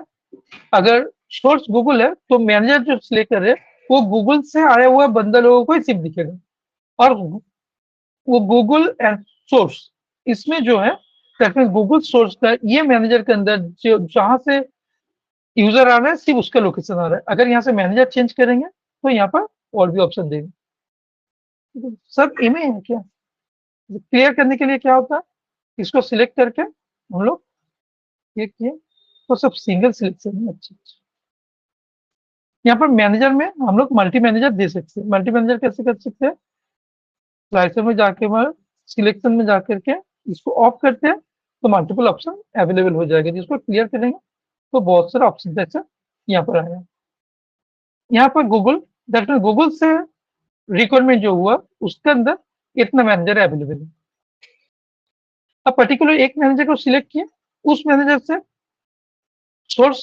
अगर सोर्स गूगल है तो मैनेजर जो सिलेक्ट करे वो गूगल से आया हुआ बंदा लोगों को ही सिर्फ दिखेगा, और वो गूगल एंड सोर्स इसमें जो है, गूगल सोर्स का ये मैनेजर के अंदर जो जहां से यूजर आ रहा है सिर्फ उसका लोकेशन आ रहा है। अगर यहाँ से मैनेजर चेंज करेंगे तो यहाँ पर और भी ऑप्शन देंगे। सब इमेज है क्या, क्लियर करने के लिए क्या होता है, इसको सिलेक्ट करके हम लोग ये किए, तो सब सिंगल सिलेक्शन है। अच्छा, यहाँ पर मैनेजर में हम लोग मल्टी मैनेजर दे सकते हैं। मल्टी मैनेजर कैसे कर सकते हैं, स्लाइसर में जाके मैं सिलेक्शन में जाकर के इसको ऑफ करते हैं, तो मल्टीपल ऑप्शन अवेलेबल हो जाएगा। जिसको क्लियर करेंगे तो बहुत सारे ऑप्शन जैसे यहाँ पर आया। यहाँ पर गूगल, दैट मीन गूगल से रिक्वायरमेंट जो हुआ उसके अंदर इतना मैनेजर अवेलेबल है। अब पर्टिकुलर एक मैनेजर को सिलेक्ट किया, उस मैनेजर से सोर्स,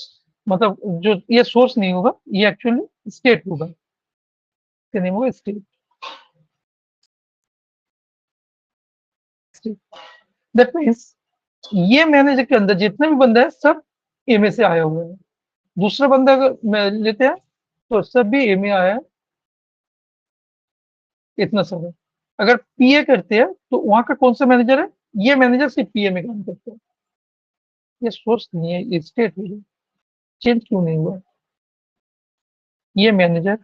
मतलब जो ये सोर्स नहीं होगा, ये एक्चुअली स्टेट होगा, इसका नेम होगा स्टेट। दैट मीन्स ये मैनेजर के अंदर जितने भी बंदा है सब ए में से आया हुआ है। दूसरा बंदा अगर लेते हैं तो सब भी ए में आया है, इतना सब है। अगर पीए करते हैं तो वहां का कौन सा मैनेजर है, ये मैनेजर सिर्फ पीए में काम करता है। ये सोर्स नहीं है, ये स्टेट है। चेंज क्यों नहीं हुआ, ये मैनेजर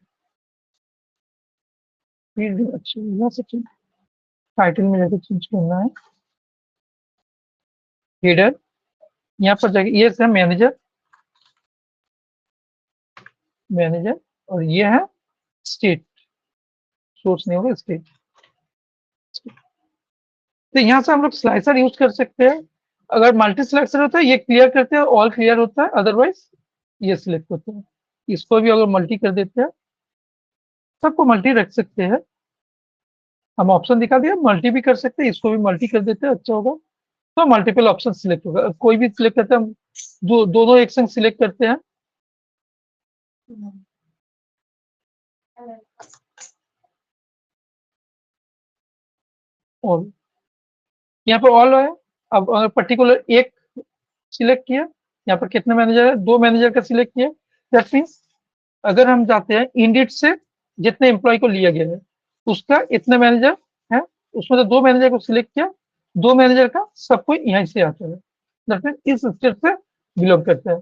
फील्ड, अच्छा यहाँ से चेंज, टाइटल में जाकर चेंज करना है। हेडर, यहाँ पर जाके ये है मैनेजर, मैनेजर, और ये है स्टेट, सोर्स नहीं होगा स्टेट। तो यहाँ से हम लोग स्लाइसर यूज कर सकते हैं। अगर मल्टी स्लाइसर होता है ये क्लियर करते हैं, ऑल क्लियर होता है, अदरवाइज ये सिलेक्ट होता है। इसको भी अगर मल्टी कर देते हैं, सबको मल्टी रख सकते हैं। हम ऑप्शन दिखा दिया, मल्टी भी कर सकते हैं, इसको भी मल्टी कर देते हैं, अच्छा होगा। तो मल्टीपल ऑप्शन सिलेक्ट होगा, कोई भी सिलेक्ट करते हैं हम, दोनों एक संग सिलेक्ट करते हैं। और यहाँ पर ऑल है। अब अगर पर्टिकुलर एक सिलेक्ट किया, यहाँ पर कितने मैनेजर है, 2 मैनेजर का सिलेक्ट किया। दैट मीन्स अगर हम जाते हैं इंडिट से जितने एम्प्लॉय को लिया गया है उसका इतने मैनेजर है, उसमें से 2 मैनेजर को सिलेक्ट किया, 2 मैनेजर का सबको यहीं से आता है, दैट मीन्स इस स्टेप से बिलोंग करता है।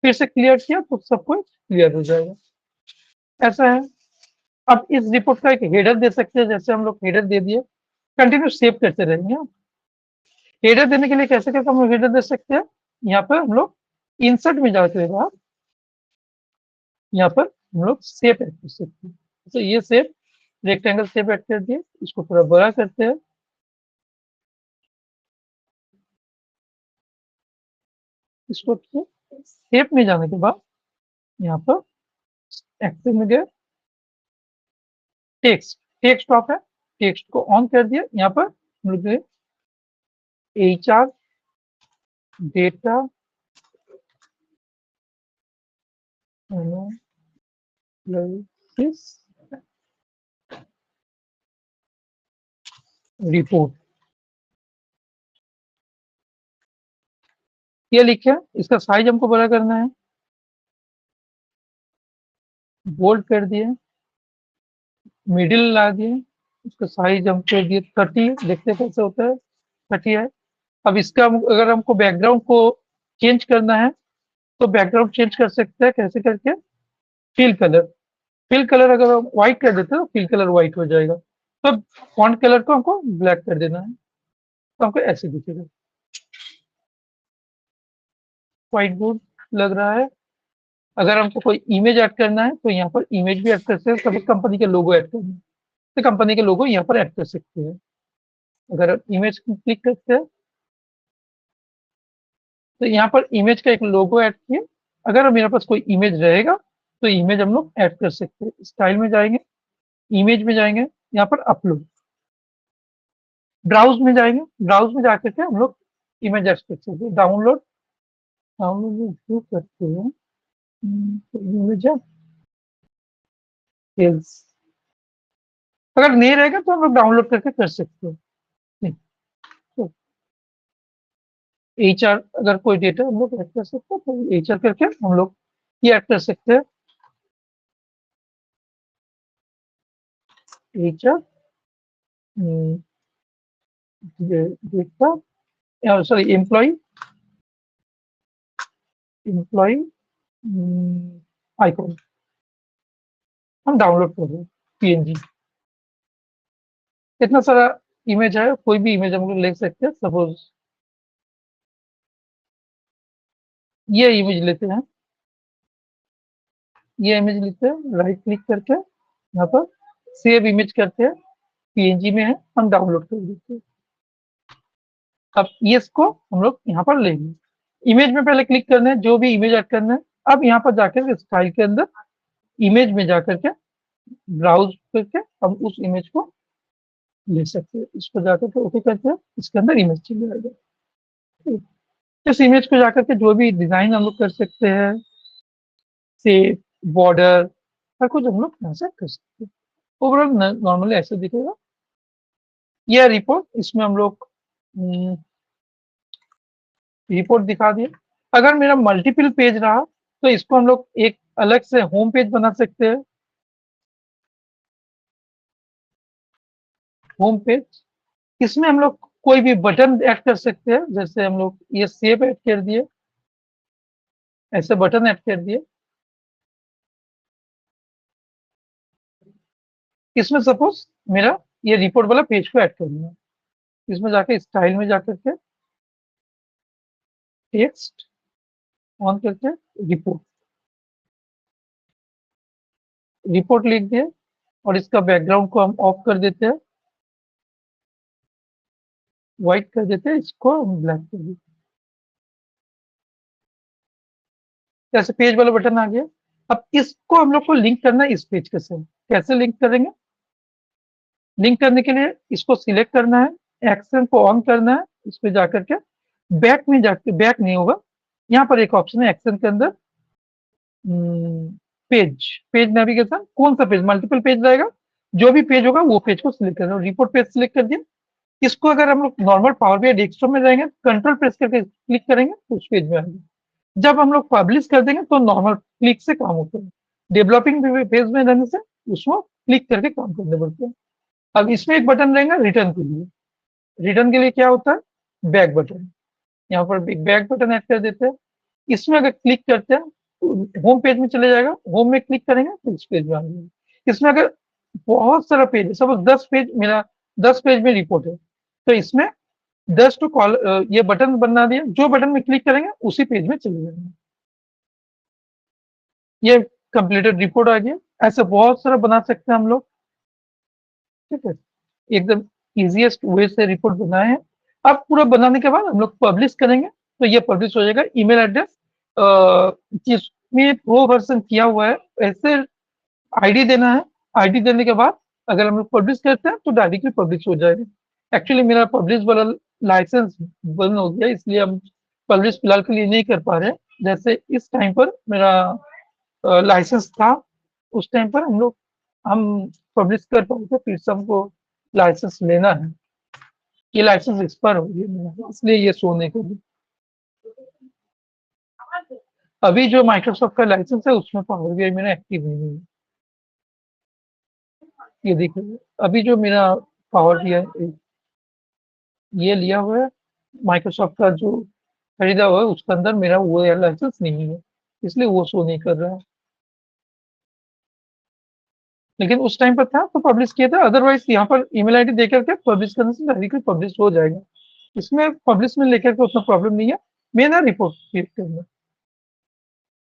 फिर से क्लियर किया तो सबको क्लियर हो जाएगा। ऐसा है। अब इस रिपोर्ट का एक हेडर दे सकते हैं, जैसे हम लोग हेडर दे दिए, कंटिन्यू सेव करते रहेंगे। हेडर देने के लिए कैसे कैसे हम लोग हेडर दे सकते हैं, यहाँ पर हम लोग इंसर्ट में जाते हैं, यहाँ पर हम लोग शेप ऐड कर सकते हैं। तो ये शेप रेक्टेंगल शेप ऐड कर दिए, इसको थोड़ा बड़ा करते हैं। इसको शेप में जाने के बाद यहाँ पर एक्टिव में गए, टेक्स्ट टेक्स्ट ऑफ है, टेक्स्ट को ऑन कर दिया। यहाँ पर हम लोग HR डेटा एनालिसिस रिपोर्ट ये लिखे। इसका साइज हमको बड़ा करना है, बोल्ड कर दिए, मिडिल ला दिए, इसका साइज हम कर दिए 30, देखते कैसे होता है, 30 है। अब इसका अगर हमको बैकग्राउंड को चेंज करना है तो बैकग्राउंड चेंज कर सकते हैं, कैसे करके, फिल कलर। फिल कलर अगर हम व्हाइट कर देते हैं तो फिल कलर व्हाइट हो जाएगा। तो फॉन्ट कलर को हमको ब्लैक कर देना है, तो हमको ऐसे दिखेगा। व्हाइट बोर्ड लग रहा है। अगर हमको कोई इमेज ऐड करना है तो यहाँ पर इमेज भी ऐड कर सकते हैं, सभी कंपनी के लोगो ऐड करना है तो कंपनी के लोगो यहाँ पर ऐड कर सकते हैं। अगर आप इमेज क्लिक करते हैं तो यहाँ पर इमेज का एक लोगो ऐड किए। अगर मेरे पास कोई इमेज रहेगा तो इमेज हम लोग ऐड कर सकते हैं। स्टाइल में जाएंगे, इमेज में जाएंगे, यहाँ पर अपलोड, ब्राउज में जाएंगे, ब्राउज में जाकर के हम लोग इमेज ऐड कर सकते हैं। डाउनलोड डाउनलोड क्यों करते हैं, इमेज सेल्स, अगर नहीं रहेगा तो हम लोग डाउनलोड करके कर सकते हैं। नहीं, तो HR अगर कोई डेटा हम लोग ऐड कर सकते हैं तो HR करके हम लोग ये ऐड कर सकते हैं। HR data, sorry employee employee icon हम डाउनलोड कर रहे हैं, PNG। इतना सारा इमेज है, कोई भी इमेज हम लोग ले सकते हैं। सपोज ये इमेज लेते हैं, ये इमेज लेते हैं, राइट क्लिक करके यहाँ पर सेव इमेज करते हैं, PNG में है, हम डाउनलोड कर देते हैं। अब ये इसको हम लोग यहाँ पर लेंगे, इमेज में पहले क्लिक करना है, जो भी इमेज ऐड करना है। अब यहाँ पर जाकर स्टाइल के अंदर इमेज में जाकर के ब्राउज करके हम उस इमेज को ले सकते हैं। इसको जाकर के ओके करते हैं, इसके अंदर इमेज चले जाएगा। ठीक। इस इमेज को जाकर के जो भी डिजाइन हम लोग कर सकते हैं, शेप, बॉर्डर, हर कुछ हम लोग यहाँ से कर सकते हैं। ओवरऑल नॉर्मली ऐसे दिखेगा। यह रिपोर्ट, इसमें हम लोग रिपोर्ट दिखा दिए। अगर मेरा मल्टीपल पेज रहा तो इसको हम लोग एक अलग से होम पेज बना सकते हैं। होम पेज, इसमें हम लोग कोई भी बटन ऐड कर सकते हैं, जैसे हम लोग ये सेव ऐड कर दिए, ऐसे बटन ऐड कर दिए। इसमें सपोज मेरा ये रिपोर्ट वाला पेज को ऐड कर दिया, इसमें जाके स्टाइल में जाकर के टेक्स्ट ऑन करके रिपोर्ट रिपोर्ट लिख दिए और इसका बैकग्राउंड को हम ऑफ कर देते हैं। व्हाइट कर देते हैं, इसको हम ब्लैक कर देते। जैसे पेज वाला बटन आ गया। अब इसको हम लोग को लिंक करना है इस पेज के साथ। कैसे लिंक करेंगे? लिंक करने के लिए इसको सिलेक्ट करना है, एक्शन को ऑन करना है, इस पे जाकर के बैक में जाके, बैक नहीं होगा, यहाँ पर एक ऑप्शन है एक्शन के अंदर, पेज, पेज नेविगेशन, कौन सा पेज, मल्टीपल पेज रहेगा, जो भी पेज होगा वो पेज को सिलेक्ट करना है। रिपोर्ट पेज सिलेक्ट कर दिया। इसको अगर हम लोग नॉर्मल पावर बीआई डेस्कटॉप में रहेंगे, कंट्रोल प्रेस करके क्लिक करेंगे तो उस पेज में आएगा। जब हम लोग पब्लिश कर देंगे तो नॉर्मल क्लिक से काम होता है। डेवलपिंग फेज में रहने से उसको क्लिक करके काम करने पड़ते हैं। अब इसमें एक बटन रहेगा रिटर्न के लिए। रिटर्न के लिए क्या होता है? Back button. यहाँ पर एक बैक बटन ऐड कर देते हैं। इसमें अगर क्लिक करते हैं तो होम पेज में चले जाएगा, होम में क्लिक करेंगे तो इस पेज में आ जाएगा। इसमें अगर बहुत सारा पेज है, सपोज 10 पेज, मेरा 10 पेज में रिपोर्ट है, तो इसमें 10 टू कॉल ये बटन बना दिया, जो बटन में क्लिक करेंगे उसी पेज में चले जाएंगे। ये कंप्लीटेड रिपोर्ट आ गया। ऐसे बहुत सारा बना सकते हैं हम लोग, ठीक है। एकदम इजीएस्ट वे से रिपोर्ट बनाए हैं। अब पूरा बनाने के बाद हम लोग पब्लिश करेंगे तो ये पब्लिश हो जाएगा। ईमेल एड्रेस जिसमें प्रो वर्जन किया हुआ है ऐसे आईडी देना है। आईडी देने के बाद अगर हम लोग पब्लिश करते हैं तो डायरेक्टली पब्लिश हो जाएगा। एक्चुअली मेरा पब्लिश वाला लाइसेंस बंद हो गया, इसलिए हम पब्लिश फिलहाल के लिए नहीं कर पा रहे। जैसे इस टाइम पर मेरा लाइसेंस था, उस टाइम पर हम पब्लिश कर पाए थे, फिर से हमको लाइसेंस लेना है। ये लाइसेंस एक्सपायर हो गया मेरा, इसलिए ये शो नहीं कर रही। अभी जो माइक्रोसॉफ्ट का लाइसेंस है उसमें पावर बीआई मेरा एक्टिव नहीं है। ये देखिए अभी जो मेरा पावर बीआई ये लिया हुआ है माइक्रोसॉफ्ट का जो खरीदा हुआ है, उसके अंदर मेरा वो लाइसेंस नहीं है, इसलिए वो शो नहीं कर रहा है। लेकिन उस टाइम पर था तो पब्लिश किया था। अदरवाइज यहाँ पर ईमेल आईडी देकर के पब्लिश करने से डायरेक्टली पब्लिश हो जाएगा। इसमें पब्लिश में लेकर के उतना प्रॉब्लम नहीं है। मेन है रिपोर्ट क्रिएट करना।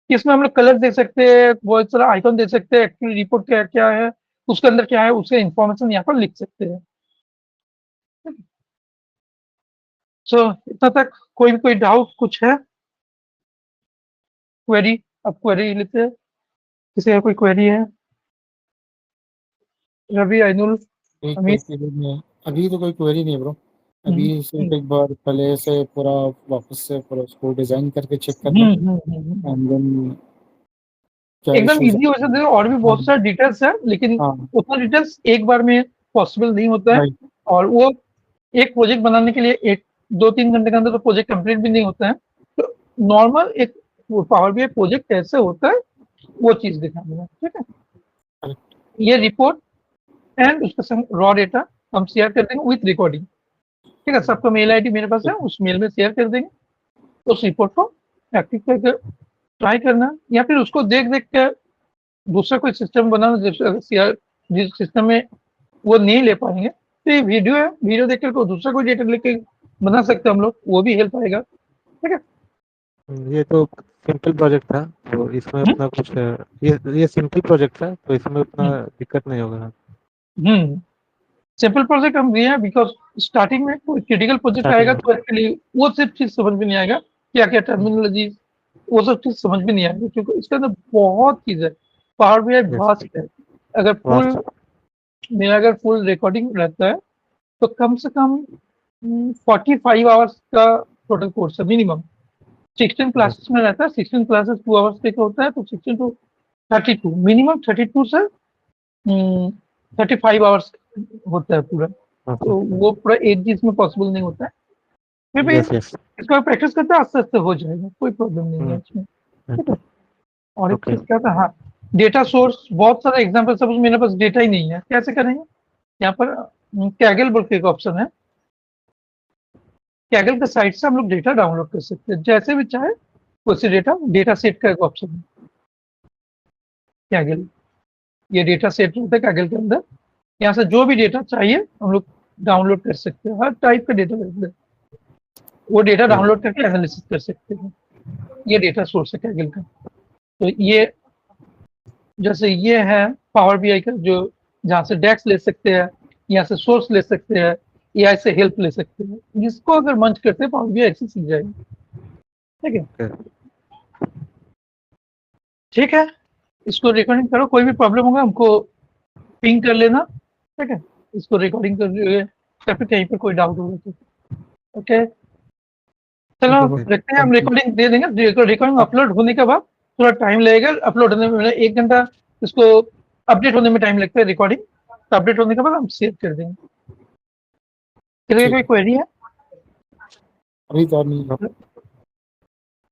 इसमें हम लोग कलर दे सकते हैं, बहुत सारा आइकन दे सकते हैं, एक्चुअली रिपोर्ट क्या क्या है, उसके अंदर क्या है, उसके इन्फॉर्मेशन यहाँ पर लिख सकते हैं। सो इतना तक कोई डाउट कुछ है? क्वेरी? अब क्वेरी लेते हैं। किसी का कोई क्वेरी है? रवि, आइनुल, एक कोई अमित? क्वेरी नहीं है अभी, तो कोई क्वेरी नहीं है ब्रो। अभी सिर्फ एक बार पहले से पूरा वापस से पूरा उसको डिजाइन करके चेक करना है, एंड देन क्या एकदम इश्यूज। इजी हो सकते हैं। और भी बहुत सारे डिटेल्स है, लेकिन हाँ उतना डिटेल्स एक बार में पॉसिबल नहीं होता है। राइट। और वो एक प्रोजेक्ट बनाने के लिए एक 2-3 घंटे के अंदर तो प्रोजेक्ट कंप्लीट भी नहीं होता है। तो नॉर्मल एक पावर बीआई प्रोजेक्ट कैसे होता है वो चीज दिखाना है, ठीक है। ये रिपोर्ट एंड उसके संग रॉ डेटा हम शेयर कर देंगे विथ रिकॉर्डिंग, ठीक है। सबका मेल आईडी मेरे पास है, उस मेल में शेयर कर देंगे। उस रिपोर्ट को एक्टिव करके ट्राई करना, या फिर उसको देख देख के दूसरा कोई सिस्टम बनाना, जिस सिस्टम में वो नहीं ले पाएंगे तो ये वीडियो है, वीडियो देख कर दूसरा कोई डेटा लेके बना सकते हैं हम लोग, वो भी हेल्प आएगा, ठीक है। ये तो सिंपल प्रोजेक्ट था, तो इसमें अपना कुछ ये सिंपल प्रोजेक्ट था, तो इसमें उतना दिक्कत नहीं होगा। सिंपल प्रोजेक्ट हम दिए हैं बिकॉज स्टार्टिंग में कोई क्रिटिकल प्रोजेक्ट आएगा तो एक्चुअली वो सिर्फ चीज समझ में नहीं आएगा, क्या क्या टर्मिनोलॉजी, वो सब चीज समझ में नहीं आएगी, क्योंकि इसके अंदर बहुत चीज है। पावर बीआई वास्ट है। अगर फुल मेरा अगर फुल रिकॉर्डिंग रहता है तो कम से कम 45 आवर्स का टोटल कोर्स है मिनिमम। 16 क्लासेस में रहता है, 16 क्लासेस 2 आवर्स के होता है, तो 16 टू 32 मिनिमम 32 से 35 आवर्स होता है पूरा। तो वो पूरा एक दिन में पॉसिबल नहीं होता है। फिर भी इसका प्रैक्टिस करते हैं, आस्ते आस्ते हो जाएगा, कोई प्रॉब्लम नहीं है इसमें, ठीक है। और एक चीज क्या था, हाँ, डेटा सोर्स, बहुत सारा एग्जाम्पल, सपोज मेरे पास डेटा ही नहीं है, कैसे करेंगे? यहाँ पर कैगल बोल के एक ऑप्शन है। कैगल के साइट से हम लोग डेटा डाउनलोड कर सकते हैं, जैसे भी चाहे वैसे डेटा सेट का एक ऑप्शन है कैगल। ये डेटा सेट रहता है कैगल के अंदर। यहाँ से जो भी डेटा चाहिए हम लोग डाउनलोड कर सकते हैं, हर टाइप का डेटा रहता है, वो डेटा डाउनलोड करके एनालिसिस कर सकते हैं। ये डेटा सोर्स है कैगल का। तो ये जैसे ये है पावर बीआई का, जो जहाँ से डेक्स ले सकते हैं, यहाँ से सोर्स ले सकते हैं, एआई से हेल्प ले सकते हैं। जिसको अगर मन करते हैं पावर बीआई ऐसे सीख जाएंगे। ठीक है, ठीक है, इसको रिकॉर्डिंग करो, कोई भी प्रॉब्लम होगा हमको पिंग कर लेना। ठीक है, इसको रिकॉर्डिंग कर या फिर कहीं पर कोई डाउट होगा तो। ओके, चलो Okay, bro. रखते हैं, हम Thank you. रिकॉर्डिंग दे देंगे। रिकॉर्डिंग अपलोड होने के बाद थोड़ा टाइम लगेगा, अपलोड होने में 1 घंटा इसको अपडेट होने में टाइम लगता है रिकॉर्डिंग, तो अपडेट होने के बाद हम सेव कर देंगे। चलिए, ठीक कोई है, क्वेरी है? अभी तो और नहीं